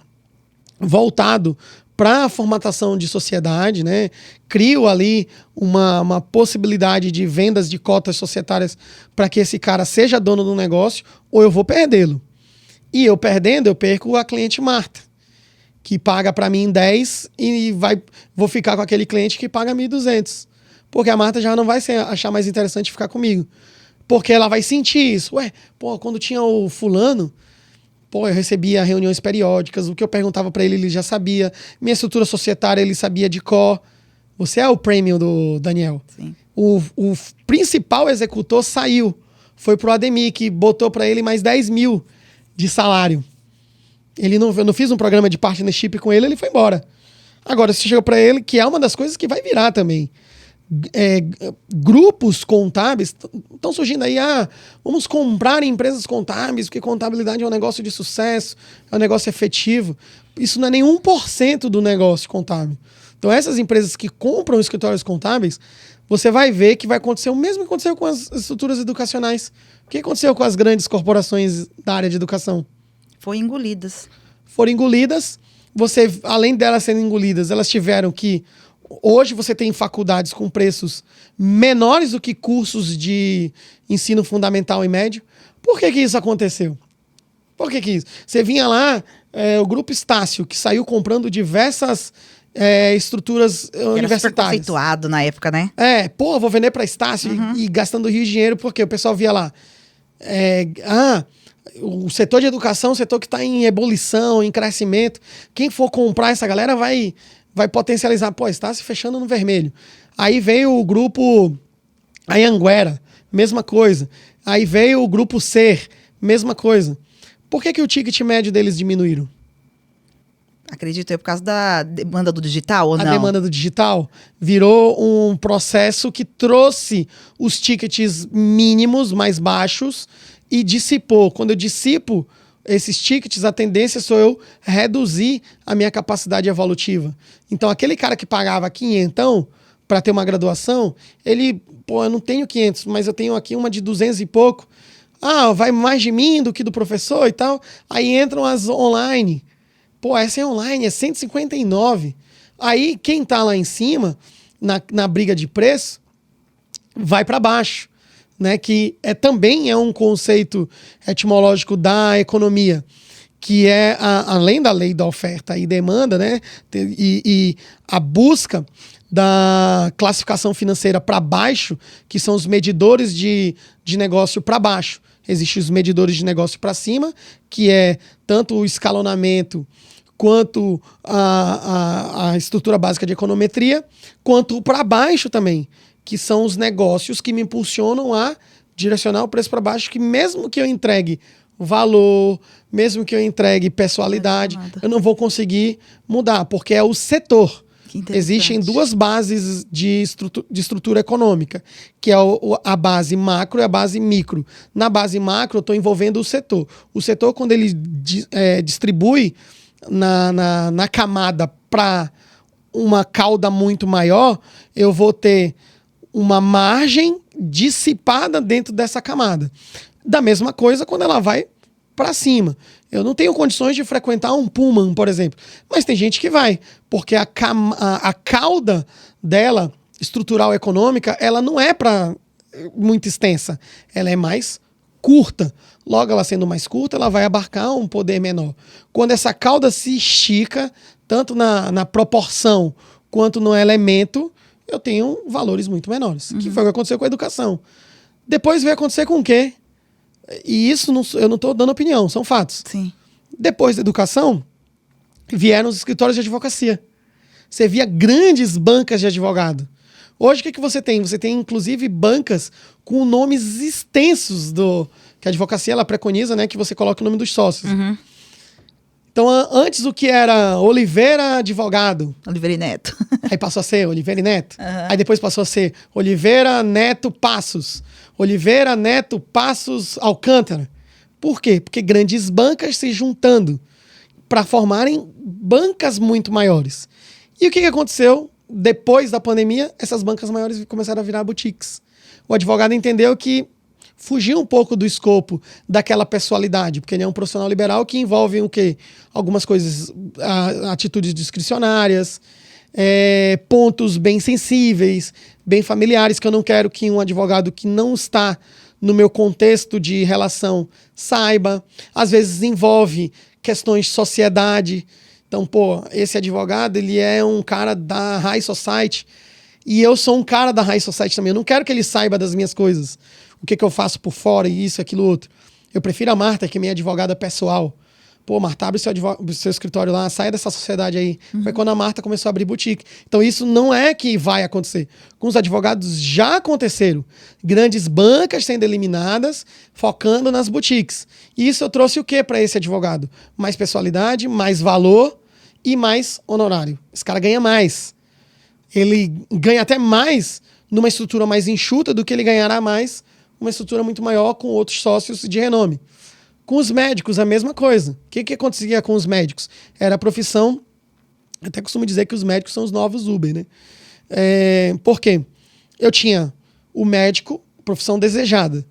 A: voltado para a formatação de sociedade, né? Crio ali uma possibilidade de vendas de cotas societárias para que esse cara seja dono do negócio, ou eu vou perdê-lo. E eu perdendo, eu perco a cliente Marta, que paga para mim 10 e vou ficar com aquele cliente que paga 1.200. Porque a Marta já não vai achar mais interessante ficar comigo. Porque ela vai sentir isso. Quando tinha o fulano, eu recebia reuniões periódicas, o que eu perguntava para ele já sabia. Minha estrutura societária, ele sabia de cor. Você é o premium do Daniel.
B: Sim.
A: O principal executor saiu. Foi pro Ademir, que botou para ele mais 10 mil de salário. Eu não fiz um programa de partnership com ele foi embora. Agora, você chegou para ele, que é uma das coisas que vai virar também. Grupos contábeis estão surgindo aí, vamos comprar empresas contábeis, porque contabilidade é um negócio de sucesso, é um negócio efetivo. Isso não é nem 1% do negócio contábil. Então essas empresas que compram escritórios contábeis, você vai ver que vai acontecer o mesmo que aconteceu com as estruturas educacionais. O que aconteceu com as grandes corporações da área de educação?
B: Foi engolidas.
A: foram engolidas. Você, além delas serem engolidas, elas tiveram que... Hoje você tem faculdades com preços menores do que cursos de ensino fundamental e médio. Por que isso aconteceu? Por que isso? Você vinha lá, o Grupo Estácio, que saiu comprando diversas estruturas universitárias.
B: Era super conceituado na época, né?
A: Vou vender para Estácio e gastando rios de dinheiro, porque o pessoal via lá. O setor de educação, o setor que está em ebulição, em crescimento. Quem for comprar essa galera vai potencializar. Pô, Estácio fechando no vermelho. Aí veio o grupo Anhanguera, mesma coisa. Aí veio o grupo Ser, mesma coisa. Por que o ticket médio deles diminuíram?
B: Acredito por causa da demanda do digital ou não?
A: A demanda do digital virou um processo que trouxe os tickets mínimos mais baixos e dissipou. Quando eu dissipo esses tickets, a tendência sou eu reduzir a minha capacidade evolutiva. Então, aquele cara que pagava 500 para ter uma graduação, ele, eu não tenho 500, mas eu tenho aqui uma de 200 e pouco. Vai mais de mim do que do professor e tal. Aí entram as online. Essa é online, é 159. Aí, quem tá lá em cima, na briga de preço, vai para baixo, né? Que também é um conceito etimológico da economia, que é, além da lei da oferta e demanda, né? E a busca da classificação financeira para baixo, que são os medidores de negócio para baixo. Existem os medidores de negócio para cima, que é tanto o escalonamento quanto a estrutura básica de econometria, quanto para baixo também, que são os negócios que me impulsionam a direcionar o preço para baixo, que mesmo que eu entregue valor, mesmo que eu entregue pessoalidade, eu não vou conseguir mudar, porque é o setor. Existem duas bases de estrutura econômica, que é a base macro e a base micro. Na base macro, eu estou envolvendo o setor. O setor, quando ele distribui na camada para uma cauda muito maior, eu vou ter uma margem dissipada dentro dessa camada. Da mesma coisa quando ela vai para cima. Eu não tenho condições de frequentar um Pullman, por exemplo. Mas tem gente que vai, porque a cauda dela, estrutural econômica, ela não é muito extensa. Ela é mais curta. Logo, ela sendo mais curta, ela vai abarcar um poder menor. Quando essa cauda se estica, tanto na proporção quanto no elemento, eu tenho valores muito menores. Que foi o que aconteceu com a educação. Depois veio acontecer com o quê? E isso eu não estou dando opinião, são fatos.
B: Sim.
A: Depois da educação, vieram os escritórios de advocacia. Você via grandes bancas de advogado. Hoje, o que você tem? Você tem, inclusive, bancas com nomes extensos que a advocacia ela preconiza, né, que você coloque o nome dos sócios. Então, antes o que era Oliveira Advogado.
B: Oliveira e Neto.
A: Aí passou a ser Oliveira e Neto. Aí depois passou a ser Oliveira Neto Passos. Oliveira Neto Passos Alcântara. Por quê? Porque grandes bancas se juntando para formarem bancas muito maiores. E o que aconteceu? Depois da pandemia, essas bancas maiores começaram a virar boutiques. O advogado entendeu que fugia um pouco do escopo daquela pessoalidade, porque ele é um profissional liberal que envolve o quê? Algumas coisas, atitudes discricionárias, pontos bem sensíveis, bem familiares, que eu não quero que um advogado que não está no meu contexto de relação saiba. Às vezes envolve questões de sociedade. Então, esse advogado, ele é um cara da High Society e eu sou um cara da High Society também. Eu não quero que ele saiba das minhas coisas. O que eu faço por fora, isso, aquilo, outro. Eu prefiro a Marta, que é minha advogada pessoal. Marta, abre seu escritório lá, sai dessa sociedade aí. Foi quando a Marta começou a abrir boutique. Então, isso não é que vai acontecer. Com os advogados já aconteceram. Grandes bancas sendo eliminadas, focando nas boutiques. E isso eu trouxe o quê para esse advogado? Mais pessoalidade, mais valor e mais honorário. Esse cara ganha mais. Ele ganha até mais numa estrutura mais enxuta do que ele ganhará mais uma estrutura muito maior com outros sócios de renome. Com os médicos, a mesma coisa. O que acontecia com os médicos? Era a profissão... Até costumo dizer que os médicos são os novos Uber, né? Por quê? Eu tinha o médico, profissão desejada.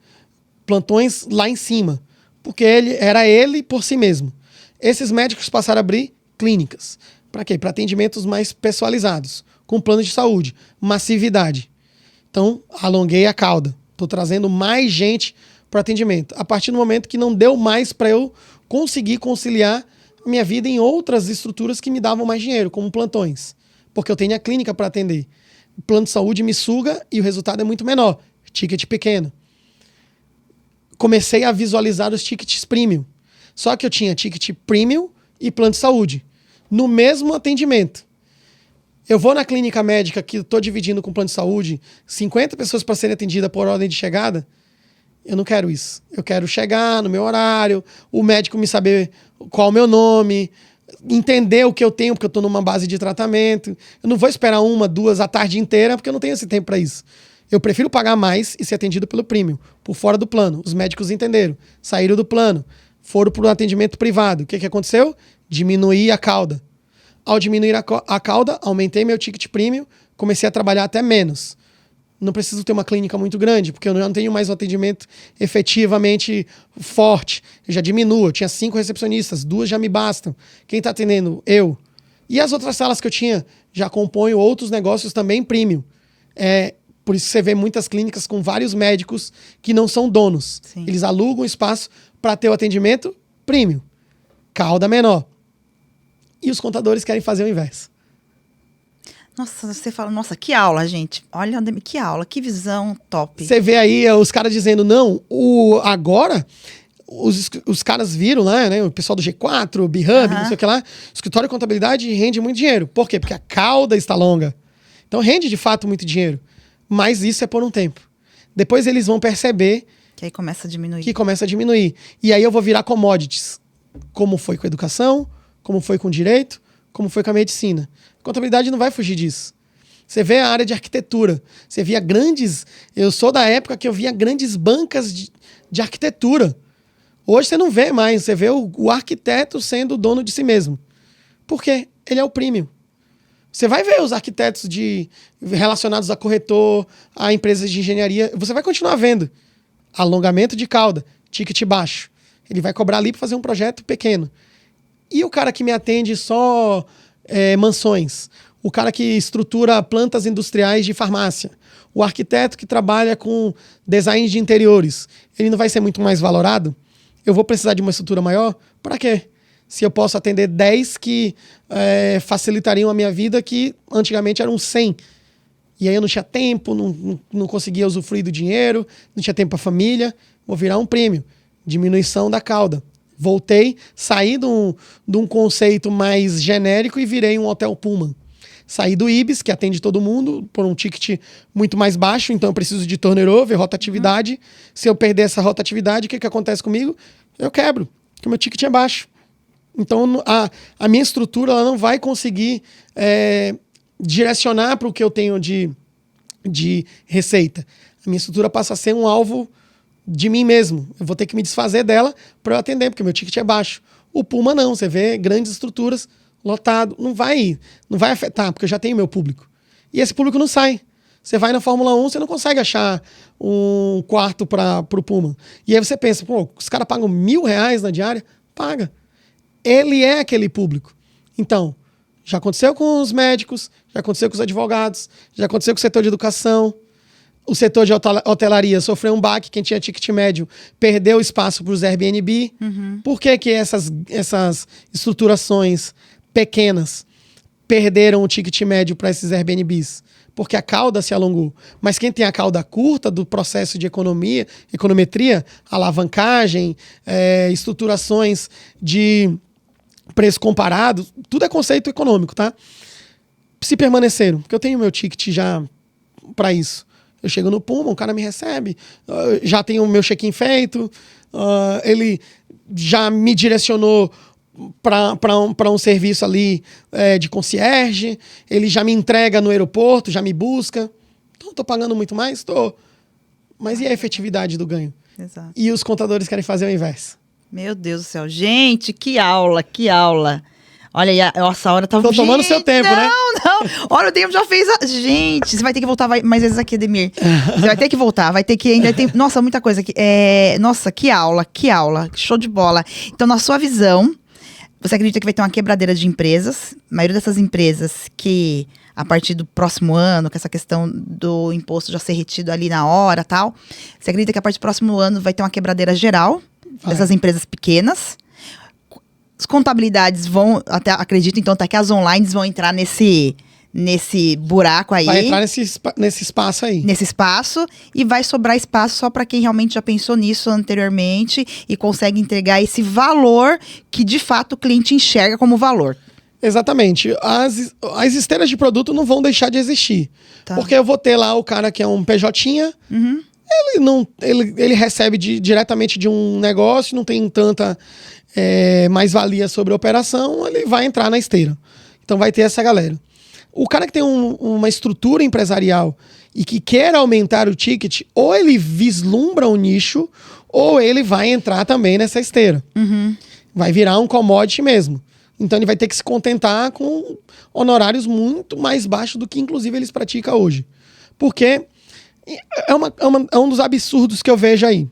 A: Plantões lá em cima. Porque ele por si mesmo. Esses médicos passaram a abrir clínicas. Para quê? Para atendimentos mais pessoalizados, com plano de saúde, massividade. Então, alonguei a cauda. Estou trazendo mais gente para atendimento. A partir do momento que não deu mais para eu conseguir conciliar minha vida em outras estruturas que me davam mais dinheiro, como plantões. Porque eu tenho a clínica para atender. O plano de saúde me suga e o resultado é muito menor. Ticket pequeno. Comecei a visualizar os tickets premium. Só que eu tinha ticket premium e plano de saúde. No mesmo atendimento. Eu vou na clínica médica que estou dividindo com plano de saúde, 50 pessoas para serem atendidas por ordem de chegada. Eu não quero isso. Eu quero chegar no meu horário, o médico me saber qual é o meu nome, entender o que eu tenho, porque eu estou numa base de tratamento. Eu não vou esperar 1, 2 a tarde inteira, porque eu não tenho esse tempo para isso. Eu prefiro pagar mais e ser atendido pelo premium, por fora do plano. Os médicos entenderam, saíram do plano, foram para o atendimento privado. O que aconteceu? Diminuí a cauda. Ao diminuir a cauda, aumentei meu ticket premium, comecei a trabalhar até menos. Não preciso ter uma clínica muito grande, porque eu não tenho mais um atendimento efetivamente forte. Eu já diminuo, eu tinha 5 recepcionistas, 2 já me bastam. Quem está atendendo? Eu. E as outras salas que eu tinha, já componho outros negócios também premium. Por isso você vê muitas clínicas com vários médicos que não são donos.
B: Sim.
A: Eles alugam espaço para ter o atendimento premium. Cauda menor. E os contadores querem fazer o inverso.
B: Nossa, você fala, nossa, que aula, gente. Olha, que aula, que visão top.
A: Você vê aí os caras dizendo, não, agora os caras viram lá, né? O pessoal do G4, o B-Hub, não sei o que lá. Escritório de contabilidade rende muito dinheiro. Por quê? Porque a cauda está longa. Então rende de fato muito dinheiro. Mas isso é por um tempo. Depois eles vão perceber
B: que aí começa a diminuir.
A: Que começa a diminuir. E aí eu vou virar commodities. Como foi com a educação, como foi com o direito, como foi com a medicina. A contabilidade não vai fugir disso. Você vê a área de arquitetura. Você via grandes... Eu sou da época que eu via grandes bancas de arquitetura. Hoje você não vê mais. Você vê o arquiteto sendo o dono de si mesmo. Por quê? Ele é o premium. Você vai ver os arquitetos relacionados a corretor, a empresas de engenharia. Você vai continuar vendo. Alongamento de cauda, ticket baixo. Ele vai cobrar ali para fazer um projeto pequeno. E o cara que me atende só mansões? O cara que estrutura plantas industriais de farmácia? O arquiteto que trabalha com design de interiores? Ele não vai ser muito mais valorado? Eu vou precisar de uma estrutura maior? Para quê? Se eu posso atender 10 que facilitariam a minha vida, que antigamente eram 100. E aí eu não tinha tempo, não conseguia usufruir do dinheiro, não tinha tempo para a família. Vou virar um prêmio. Diminuição da cauda. Voltei, saí de um conceito mais genérico e virei um hotel Pullman. Saí do Ibis, que atende todo mundo, por um ticket muito mais baixo, então eu preciso de turnover, rotatividade. Se eu perder essa rotatividade, o que acontece comigo? Eu quebro, porque o meu ticket é baixo. Então a minha estrutura ela não vai conseguir direcionar para o que eu tenho de receita. A minha estrutura passa a ser um alvo de mim mesmo. Eu vou ter que me desfazer dela para eu atender, porque meu ticket é baixo. O Puma não, você vê grandes estruturas lotado, não vai afetar, porque eu já tenho meu público. E esse público não sai. Você vai na Fórmula 1, você não consegue achar um quarto para o Puma. E aí você pensa, pô, os caras pagam R$1.000 na diária? Paga. Ele é aquele público. Então, já aconteceu com os médicos, já aconteceu com os advogados, já aconteceu com o setor de educação. O setor de hotelaria sofreu um baque, quem tinha ticket médio perdeu espaço para os Airbnb. Por que essas estruturações pequenas perderam o ticket médio para esses Airbnbs? Porque a cauda se alongou. Mas quem tem a cauda curta do processo de econometria, alavancagem, estruturações de preço comparado, tudo é conceito econômico, tá? Se permaneceram, porque eu tenho meu ticket já para isso. Eu chego no Puma, o cara me recebe, já tenho o meu check-in feito, ele já me direcionou para um serviço ali de concierge, ele já me entrega no aeroporto, já me busca. Então, estou pagando muito mais? Estou. Mas e a efetividade do ganho?
B: Exato.
A: E os contadores querem fazer o inverso.
B: Meu Deus do céu. Gente, que aula, que aula. Olha aí, essa hora tá...
A: Tô tomando seu tempo, né?
B: Não. Olha, o tempo já fez... Gente, você vai ter que voltar mais vezes aqui, Ademir. Você vai ter que voltar, vai ter que... Ainda tem... Nossa, muita coisa aqui. Nossa, que aula. Show de bola. Então, na sua visão, Você acredita que vai ter uma quebradeira de empresas? A maioria dessas empresas que, a partir do próximo ano, com essa questão do imposto já ser retido ali na hora e tal, você acredita que a partir do próximo ano vai ter uma quebradeira geral dessas empresas pequenas? As contabilidades vão, até acredito, então, até que as online vão entrar nesse buraco aí.
A: Vai entrar nesse espaço aí.
B: Nesse espaço, e vai sobrar espaço só para quem realmente já pensou nisso anteriormente e consegue entregar esse valor que, de fato, o cliente enxerga como valor.
A: Exatamente. As esteiras de produto não vão deixar de existir.
B: Tá.
A: Porque eu vou ter lá o cara que é um PJinha, ele recebe diretamente de um negócio, não tem tanta mais-valia sobre a operação, ele vai entrar na esteira. Então vai ter essa galera. O cara que tem uma estrutura empresarial e que quer aumentar o ticket, ou ele vislumbra um nicho, ou ele vai entrar também nessa esteira. Vai virar um commodity mesmo. Então ele vai ter que se contentar com honorários muito mais baixos do que, inclusive, eles praticam hoje. Porque é um dos absurdos que eu vejo aí.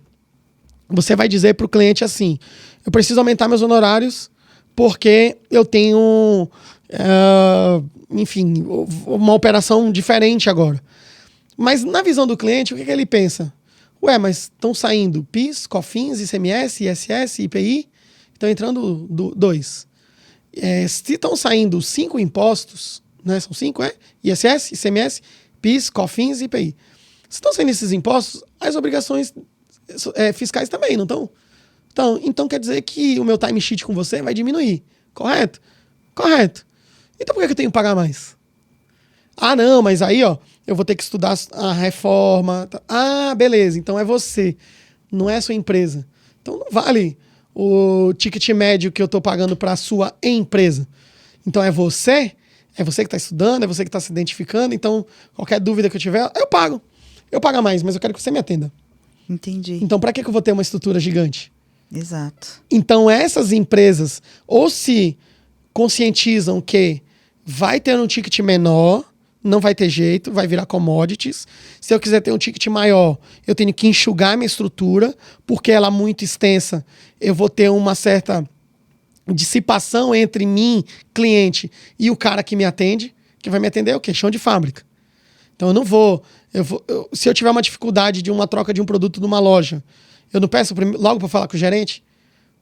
A: Você vai dizer para o cliente assim, eu preciso aumentar meus honorários porque eu tenho... enfim, uma operação diferente agora. Mas na visão do cliente, o que ele pensa? Ué, mas estão saindo PIS, COFINS, ICMS, ISS, IPI, estão entrando 2. Se estão saindo 5 impostos, né? São 5, ISS, ICMS, PIS, COFINS e IPI. Se estão saindo esses impostos, as obrigações fiscais também, não estão? Então quer dizer que o meu timesheet com você vai diminuir, correto? Correto. Então por que eu tenho que pagar mais? Ah, não, mas aí, eu vou ter que estudar a reforma. Ah, beleza, então é você, não é a sua empresa. Então não vale o ticket médio que eu estou pagando para a sua empresa. Então é você que está estudando, é você que está se identificando, então qualquer dúvida que eu tiver, eu pago. Eu pago mais, mas eu quero que você me atenda.
B: Entendi.
A: Então para que eu vou ter uma estrutura gigante?
B: Exato.
A: Então essas empresas ou se conscientizam que vai ter um ticket menor, não vai ter jeito, vai virar commodities. Se eu quiser ter um ticket maior, eu tenho que enxugar minha estrutura, porque ela é muito extensa, eu vou ter uma certa dissipação entre mim, cliente, e o cara que me atende, que vai me atender é o quê? Chão de fábrica. Então eu não vou... se eu tiver uma dificuldade de uma troca de um produto numa loja, eu não peço logo para falar com o gerente?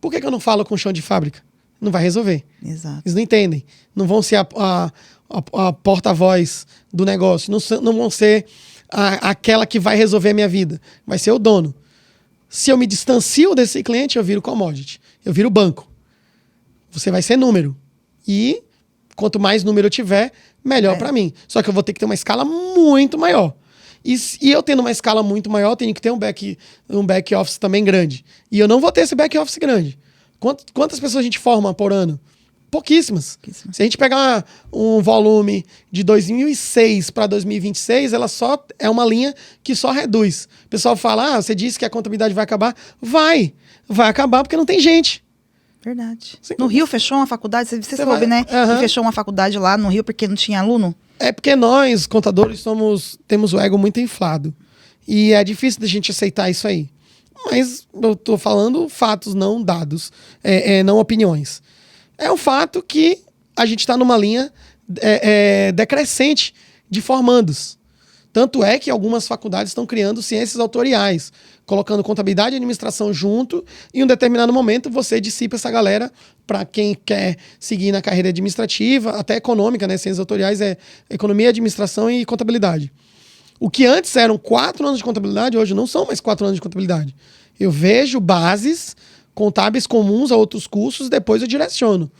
A: Por que eu não falo com o chão de fábrica? Não vai resolver.
B: Exato.
A: Eles não entendem. Não vão ser a porta-voz do negócio. Não vão ser aquela que vai resolver a minha vida. Vai ser o dono. Se eu me distancio desse cliente, eu viro commodity. Eu viro banco. Você vai ser número. E quanto mais número eu tiver, melhor para mim. Só que eu vou ter que ter uma escala muito maior. E eu tendo uma escala muito maior, eu tenho que ter um back office também grande. E eu não vou ter esse back office grande. Quantas pessoas a gente forma por ano? Pouquíssimas. Se a gente pegar um volume de 2006 para 2026, ela só é uma linha que só reduz. O pessoal fala, você disse que a contabilidade vai acabar. Vai acabar porque não tem gente.
B: Verdade. No Rio fechou uma faculdade, você soube, né? Que fechou uma faculdade lá no Rio porque não tinha aluno.
A: É porque nós, contadores, temos o ego muito inflado. E é difícil da gente aceitar isso aí. Mas eu tô falando fatos, não dados, não opiniões. É um fato que a gente está numa linha decrescente de formandos. Tanto é que algumas faculdades estão criando ciências autoriais, colocando contabilidade e administração junto, e em um determinado momento você dissipa essa galera para quem quer seguir na carreira administrativa, até econômica, né? Ciências autoriais é economia, administração e contabilidade. O que antes eram 4 anos de contabilidade, hoje não são mais 4 anos de contabilidade. Eu vejo bases contábeis comuns a outros cursos, depois eu direciono.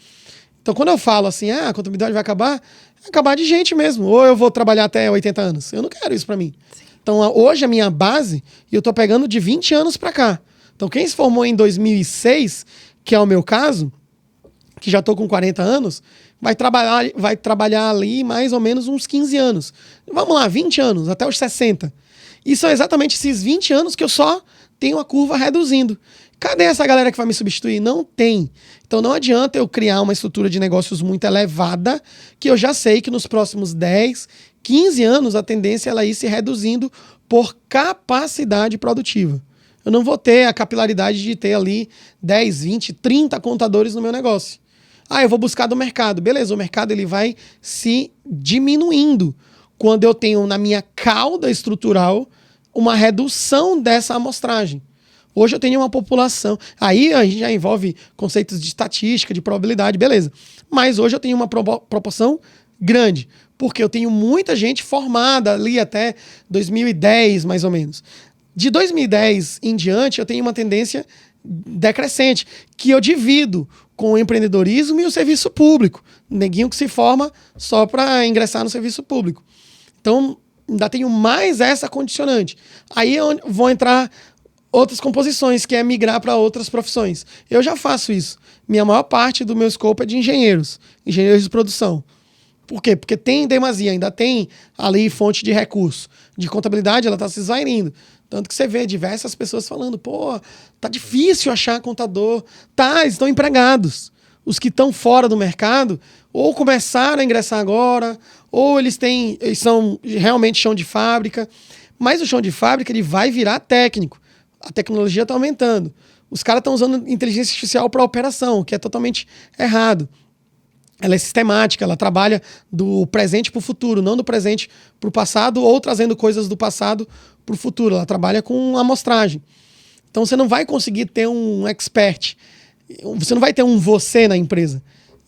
A: Então, quando eu falo assim, a contabilidade vai acabar de gente mesmo. Ou eu vou trabalhar até 80 anos. Eu não quero isso para mim. Sim. Então, hoje a minha base, eu tô pegando de 20 anos para cá. Então, quem se formou em 2006, que é o meu caso, que já tô com 40 anos, vai trabalhar ali mais ou menos uns 15 anos. Vamos lá, 20 anos, até os 60. E são exatamente esses 20 anos que eu só tenho a curva reduzindo. Cadê essa galera que vai me substituir? Não tem. Então não adianta eu criar uma estrutura de negócios muito elevada, que eu já sei que nos próximos 10, 15 anos a tendência é ela ir se reduzindo por capacidade produtiva. Eu não vou ter a capilaridade de ter ali 10, 20, 30 contadores no meu negócio. Eu vou buscar do mercado. Beleza, o mercado ele vai se diminuindo quando eu tenho na minha cauda estrutural uma redução dessa amostragem. Hoje eu tenho uma população... Aí a gente já envolve conceitos de estatística, de probabilidade, beleza. Mas hoje eu tenho uma proporção grande, porque eu tenho muita gente formada ali até 2010, mais ou menos. De 2010 em diante, eu tenho uma tendência decrescente, que eu divido com o empreendedorismo e o serviço público. Neguinho que se forma só para ingressar no serviço público. Então, ainda tenho mais essa condicionante. Aí vão entrar outras composições, que é migrar para outras profissões. Eu já faço isso. Minha maior parte do meu escopo é de engenheiros de produção. Por quê? Porque tem demasia, ainda tem ali fonte de recurso. De contabilidade, ela está se esvairindo. Tanto que você vê diversas pessoas falando, tá difícil achar contador. Tá, eles estão empregados. Os que estão fora do mercado, ou começaram a ingressar agora, ou eles são realmente chão de fábrica. Mas o chão de fábrica, ele vai virar técnico. A tecnologia está aumentando. Os caras estão usando inteligência artificial para operação, o que é totalmente errado. Ela é sistemática, ela trabalha do presente para o futuro, não do presente para o passado ou trazendo coisas do passado para o futuro. Ela trabalha com amostragem. Então você não vai conseguir ter um expert, você não vai ter um você na empresa.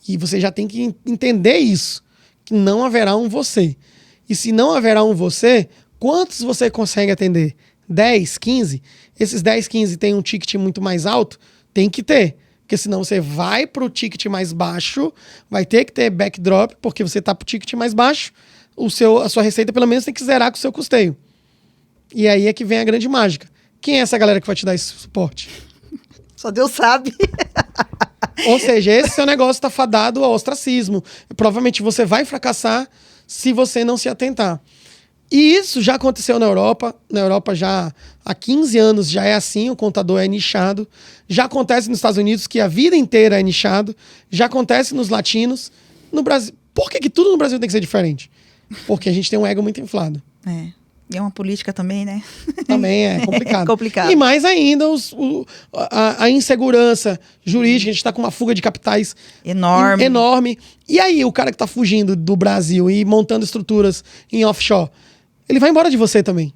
A: E você já tem que entender isso, que não haverá um você. E se não haverá um você, quantos você consegue atender? 10, 15? Esses 10, 15 tem um ticket muito mais alto? Tem que ter. Porque senão você vai para o ticket mais baixo, vai ter que ter backdrop, porque você está para o ticket mais baixo, a sua receita pelo menos tem que zerar com o seu custeio. E aí é que vem a grande mágica. Quem é essa galera que vai te dar esse suporte?
B: Só Deus sabe.
A: Ou seja, esse seu negócio está fadado ao ostracismo. Provavelmente você vai fracassar se você não se atentar. E isso já aconteceu na Europa. Na Europa já há 15 anos já é assim, o contador é nichado. Já acontece nos Estados Unidos, que a vida inteira é nichado. Já acontece nos latinos. No Brasil. Por que tudo no Brasil tem que ser diferente? Porque a gente tem um ego muito inflado.
B: E é uma política também, né?
A: Também é complicado.
B: É complicado.
A: E mais ainda a insegurança jurídica. A gente está com uma fuga de capitais enorme. E aí o cara que está fugindo do Brasil e montando estruturas em offshore, ele vai embora de você também.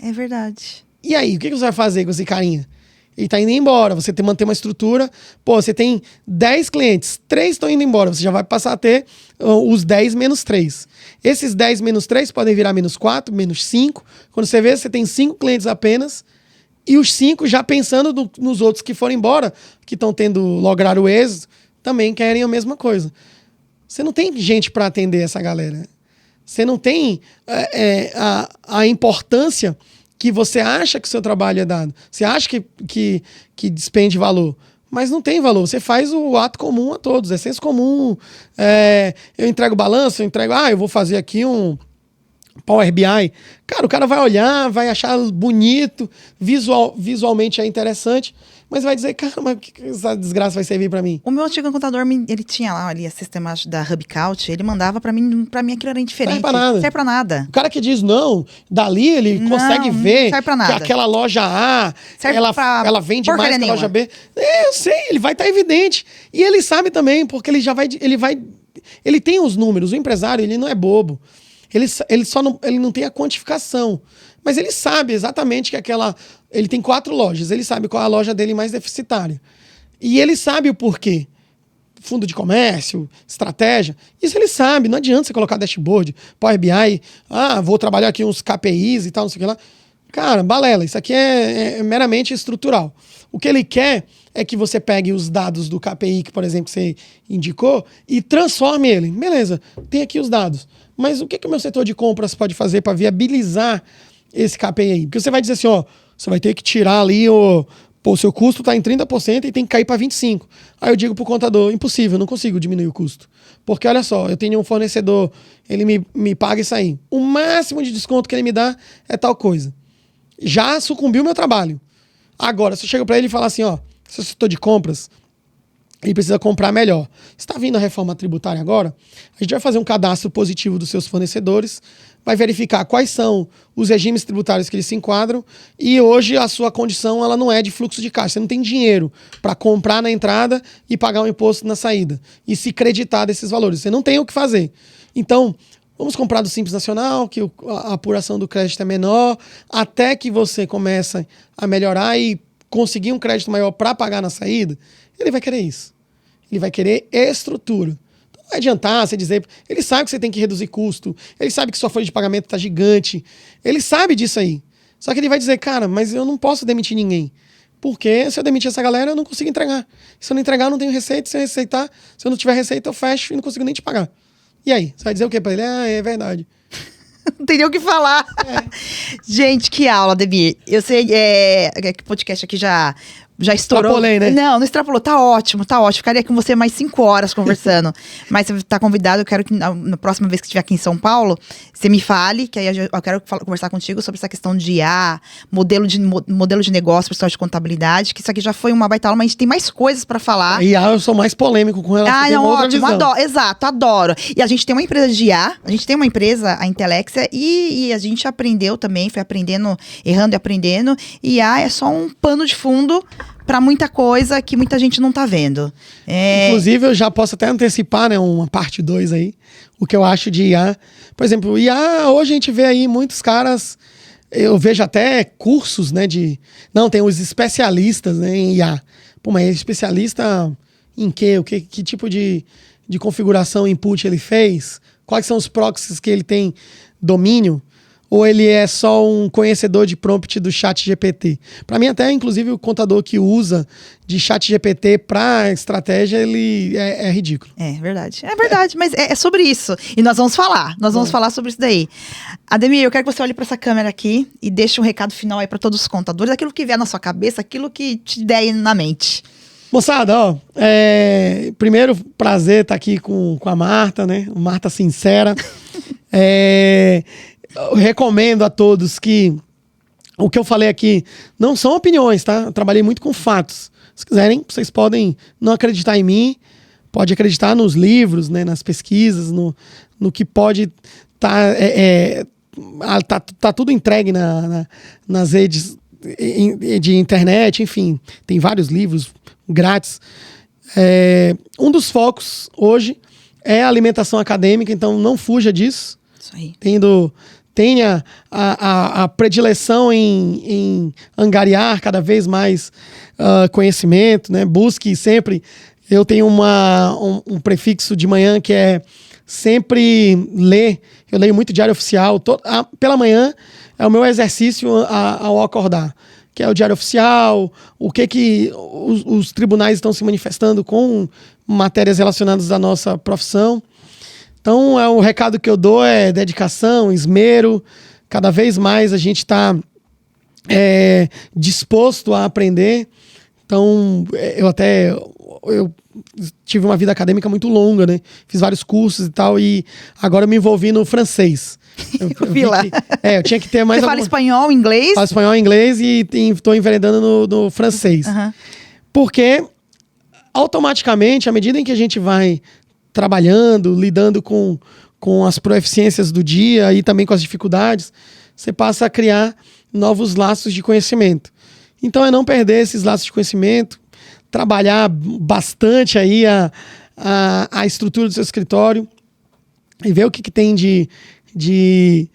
B: É verdade.
A: E aí, o que você vai fazer com esse carinha? Ele tá indo embora, você tem que manter uma estrutura. Você tem 10 clientes, 3 estão indo embora, você já vai passar a ter os 10 menos 3. Esses 10 menos 3 podem virar menos 4, menos 5. Quando você vê, você tem 5 clientes apenas. E os 5 já pensando nos outros que foram embora, que estão lograr o êxito, também querem a mesma coisa. Você não tem gente para atender essa galera. Você não tem a importância que você acha que o seu trabalho é dado. Você acha que despende valor. Mas não tem valor. Você faz o ato comum a todos. É senso comum. Eu entrego balanço, eu vou fazer aqui um Power BI. Cara, o cara vai olhar, vai achar bonito, visualmente é interessante, mas vai dizer, cara, mas o que essa desgraça vai servir pra mim?
B: O meu antigo contador, ele tinha lá ali a sistema da HubCount, ele mandava pra mim aquilo era indiferente.
A: Não serve
B: pra nada.
A: O cara que diz não, dali ele consegue ver
B: que
A: aquela loja A, ela vende mais que a loja B. Eu sei, ele vai estar evidente. E ele sabe também, porque ele tem os números. O empresário, ele não é bobo. Ele não tem a quantificação. Mas ele sabe exatamente que ele tem 4 lojas. Ele sabe qual é a loja dele mais deficitária. E ele sabe o porquê. Fundo de comércio, estratégia. Isso ele sabe. Não adianta você colocar dashboard, Power BI. Vou trabalhar aqui uns KPIs e tal, não sei o que lá. Cara, balela. Isso aqui é meramente estrutural. O que ele quer é que você pegue os dados do KPI, que, por exemplo, você indicou, e transforme ele. Beleza, tem aqui os dados. Mas o que o meu setor de compras pode fazer para viabilizar esse KPI aí? Porque você vai dizer assim, você vai ter que tirar ali o seu custo está em 30% e tem que cair para 25%. Aí eu digo para o contador, impossível, não consigo diminuir o custo. Porque olha só, eu tenho um fornecedor, ele me paga isso aí. O máximo de desconto que ele me dá é tal coisa. Já sucumbiu o meu trabalho. Agora, se eu chego para ele e falar assim, seu setor de compras, ele precisa comprar melhor. Está vindo a reforma tributária agora, a gente vai fazer um cadastro positivo dos seus fornecedores, vai verificar quais são os regimes tributários que eles se enquadram, e hoje a sua condição ela não é de fluxo de caixa. Você não tem dinheiro para comprar na entrada e pagar um imposto na saída, e se creditar desses valores. Você não tem o que fazer. Então, vamos comprar do Simples Nacional, que a apuração do crédito é menor, até que você comece a melhorar e conseguir um crédito maior para pagar na saída. Ele vai querer isso. Ele vai querer estrutura. Então, não vai adiantar você dizer... Ele sabe que você tem que reduzir custo. Ele sabe que sua folha de pagamento está gigante. Ele sabe disso aí. Só que ele vai dizer, cara, mas eu não posso demitir ninguém. Porque se eu demitir essa galera, eu não consigo entregar. Se eu não entregar, eu não tenho receita. Se eu não tiver receita, eu fecho e não consigo nem te pagar. E aí? Você vai dizer o quê para ele? Ah, é verdade.
B: Não tem nem o que falar. Gente, que aula, Ademir. Eu sei que o podcast aqui já estourou.
A: Extrapolei, né?
B: Não ótimo, tá ótimo. Ficaria com você mais 5 horas conversando. Mas você tá convidado, eu quero que na próxima vez que estiver aqui em São Paulo, você me fale, que aí eu quero conversar contigo sobre essa questão de IA, modelo de negócio, pessoal de contabilidade, que isso aqui já foi uma baita aula, mas a gente tem mais coisas pra falar.
A: IA eu sou mais polêmico com relação a
B: ótimo, adoro, exato, adoro. E a gente tem uma empresa de IA, a Intelexia, e a gente aprendeu também, foi aprendendo, errando e aprendendo, e IA é só um pano de fundo para muita coisa que muita gente não tá vendo.
A: Inclusive, eu já posso até antecipar, né, uma parte 2 aí, o que eu acho de IA. Por exemplo, IA, hoje a gente vê aí muitos caras, eu vejo até cursos, né, tem os especialistas, né, em IA. Pô, mas especialista em quê? Que tipo de configuração input ele fez? Quais são os proxies que ele tem domínio? Ou ele é só um conhecedor de prompt do ChatGPT? Para mim, até, inclusive, o contador que usa de ChatGPT para estratégia, ele é ridículo.
B: É verdade. É verdade, mas é sobre isso. E nós vamos falar. Nós vamos falar sobre isso daí. Ademir, eu quero que você olhe para essa câmera aqui e deixe um recado final aí para todos os contadores. Aquilo que vier na sua cabeça, aquilo que te der aí na mente.
A: Moçada, primeiro, prazer estar aqui com a Marta, né? Marta sincera. Eu recomendo a todos que o que eu falei aqui não são opiniões, tá? Eu trabalhei muito com fatos. Se quiserem, vocês podem não acreditar em mim, pode acreditar nos livros, né, nas pesquisas, no que pode tá tudo entregue nas redes de internet, enfim, tem vários livros grátis. Um dos focos hoje é a alimentação acadêmica, então não fuja disso.
B: Isso aí.
A: Tenha a predileção em angariar cada vez mais conhecimento, né? Busque sempre. Eu tenho um prefixo de manhã que é sempre ler. Eu leio muito Diário Oficial. Pela manhã é o meu exercício ao acordar, que é o Diário Oficial, o que os tribunais estão se manifestando com matérias relacionadas à nossa profissão. Então, o recado que eu dou é dedicação, esmero. Cada vez mais a gente está disposto a aprender. Então, eu tive uma vida acadêmica muito longa, né? Fiz vários cursos e tal, e agora eu me envolvi no francês.
B: Eu vi lá.
A: Eu tinha que ter mais...
B: Você fala espanhol, inglês?
A: Falo espanhol e inglês e estou enveredando no francês.
B: Uhum.
A: Porque, automaticamente, à medida em que a gente vai trabalhando, lidando com as proeficiências do dia e também com as dificuldades, você passa a criar novos laços de conhecimento. Então é não perder esses laços de conhecimento, trabalhar bastante aí a estrutura do seu escritório e ver o que tem de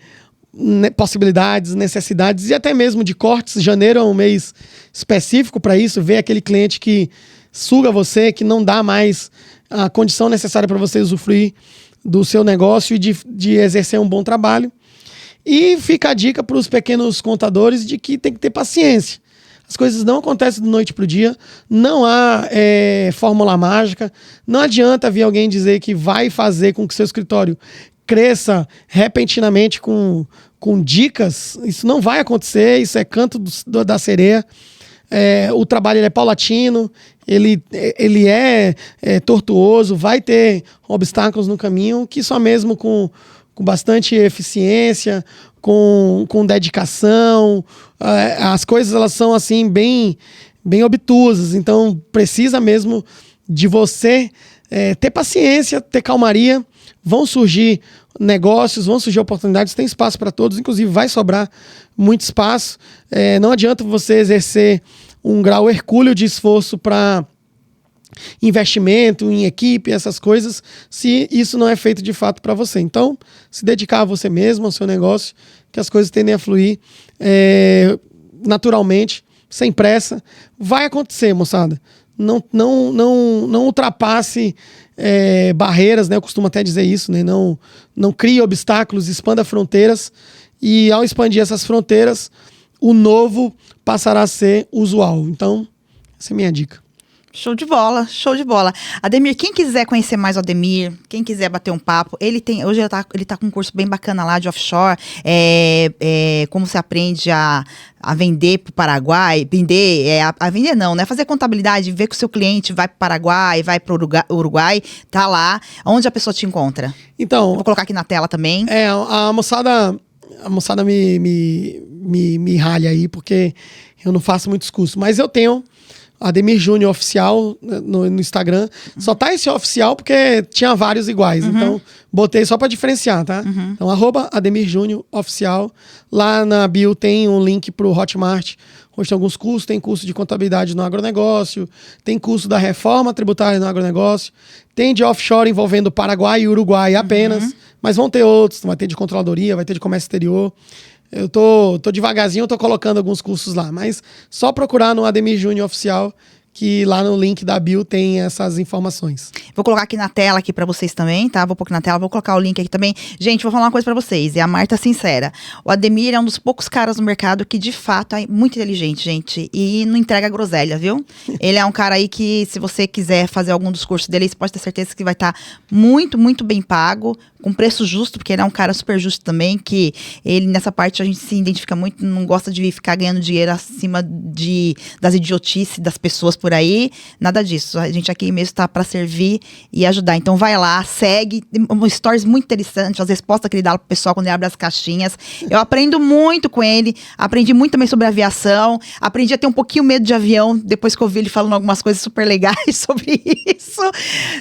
A: possibilidades, necessidades e até mesmo de cortes. Janeiro é um mês específico para isso, ver aquele cliente que suga você, que não dá mais a condição necessária para você usufruir do seu negócio e de exercer um bom trabalho. E fica a dica para os pequenos contadores de que tem que ter paciência. As coisas não acontecem da noite para o dia, não há fórmula mágica, não adianta vir alguém dizer que vai fazer com que seu escritório cresça repentinamente com dicas. Isso não vai acontecer, isso é canto da sereia. O trabalho ele é paulatino, ele é tortuoso, vai ter obstáculos no caminho, que só mesmo com bastante eficiência, com dedicação, as coisas elas são assim bem obtusas, então precisa mesmo de você ter paciência, ter calmaria. Vão surgir negócios, vão surgir oportunidades, tem espaço para todos, inclusive vai sobrar muito espaço. Não adianta você exercer um grau hercúleo de esforço para investimento em equipe, essas coisas, se isso não é feito de fato para você. Então, se dedicar a você mesmo, ao seu negócio, que as coisas tendem a fluir naturalmente, sem pressa. Vai acontecer, moçada. Não ultrapasse barreiras, né? Eu costumo até dizer isso, né? Não crie obstáculos, expanda fronteiras, e ao expandir essas fronteiras, o novo passará a ser usual. Então, essa é a minha dica.
B: Show de bola, show de bola. Ademir, quem quiser conhecer mais o Ademir, quem quiser bater um papo, hoje ele tá com um curso bem bacana lá de offshore, como você aprende a vender pro Paraguai, a vender não, né? Fazer contabilidade, ver que o seu cliente vai pro Paraguai, vai pro Uruguai, tá lá. Onde a pessoa te encontra?
A: Então,
B: eu vou colocar aqui na tela também.
A: A moçada me ralha aí, porque eu não faço muitos cursos, mas eu tenho Ademir Júnior Oficial no Instagram. Só tá esse oficial porque tinha vários iguais. Então, botei só pra diferenciar, tá? Então, @Ademir Júnior Oficial. Lá na bio tem um link pro Hotmart, onde tem alguns cursos. Tem curso de contabilidade no agronegócio, tem curso da reforma tributária no agronegócio, tem de offshore envolvendo Paraguai e Uruguai apenas, mas vão ter outros. Vai ter de controladoria, vai ter de comércio exterior. Eu tô devagarzinho, eu tô colocando alguns cursos lá, mas só procurar no Ademir Júnior Oficial, que lá no link da bio tem essas informações.
B: Vou colocar aqui na tela aqui pra vocês também, tá? Vou pôr aqui na tela, vou colocar o link aqui também. Gente, vou falar uma coisa pra vocês, é a Marta sincera. O Ademir é um dos poucos caras no mercado que, de fato, é muito inteligente, gente, e não entrega groselha, viu? Ele é um cara aí que, se você quiser fazer algum dos cursos dele, você pode ter certeza que vai estar muito, muito bem pago, com preço justo, porque ele é um cara super justo também, que ele, nessa parte, a gente se identifica muito, não gosta de ficar ganhando dinheiro acima das idiotices das pessoas por aí, nada disso. A gente aqui mesmo tá para servir e ajudar. Então vai lá, segue, stories muito interessantes, as respostas que ele dá pro pessoal quando ele abre as caixinhas. Eu aprendo muito com ele, aprendi muito também sobre aviação, aprendi a ter um pouquinho medo de avião, depois que eu vi ele falando algumas coisas super legais sobre isso.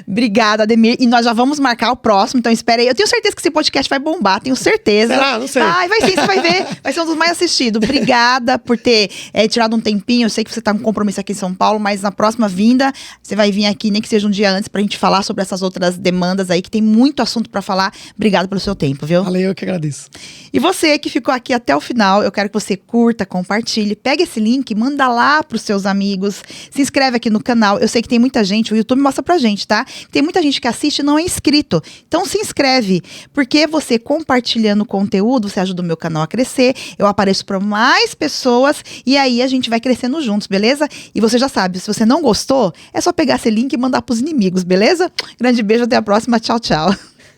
B: Obrigada, Ademir. E nós já vamos marcar o próximo, então espera aí. Eu tenho certeza que esse podcast vai bombar, tenho certeza.
A: Será? Não sei.
B: Vai sim, você vai ver. Vai ser um dos mais assistidos. Obrigada por ter tirado um tempinho. Eu sei que você tá com compromisso aqui em São Paulo, mas na próxima vinda, você vai vir aqui, nem que seja um dia antes, pra gente falar sobre essas outras demandas aí, que tem muito assunto pra falar. Obrigada pelo seu tempo, viu?
A: Valeu, eu que agradeço.
B: E você que ficou aqui até o final, eu quero que você curta, compartilhe, pega esse link, manda lá pros seus amigos, se inscreve aqui no canal. Eu sei que tem muita gente, o YouTube mostra pra gente, tá? Tem muita gente que assiste e não é inscrito. Então se inscreve, porque você compartilhando o conteúdo, você ajuda o meu canal a crescer, eu apareço para mais pessoas e aí a gente vai crescendo juntos, beleza? E você já sabe, se você não gostou, é só pegar esse link e mandar pros inimigos, beleza? Grande beijo, até a próxima, tchau, tchau.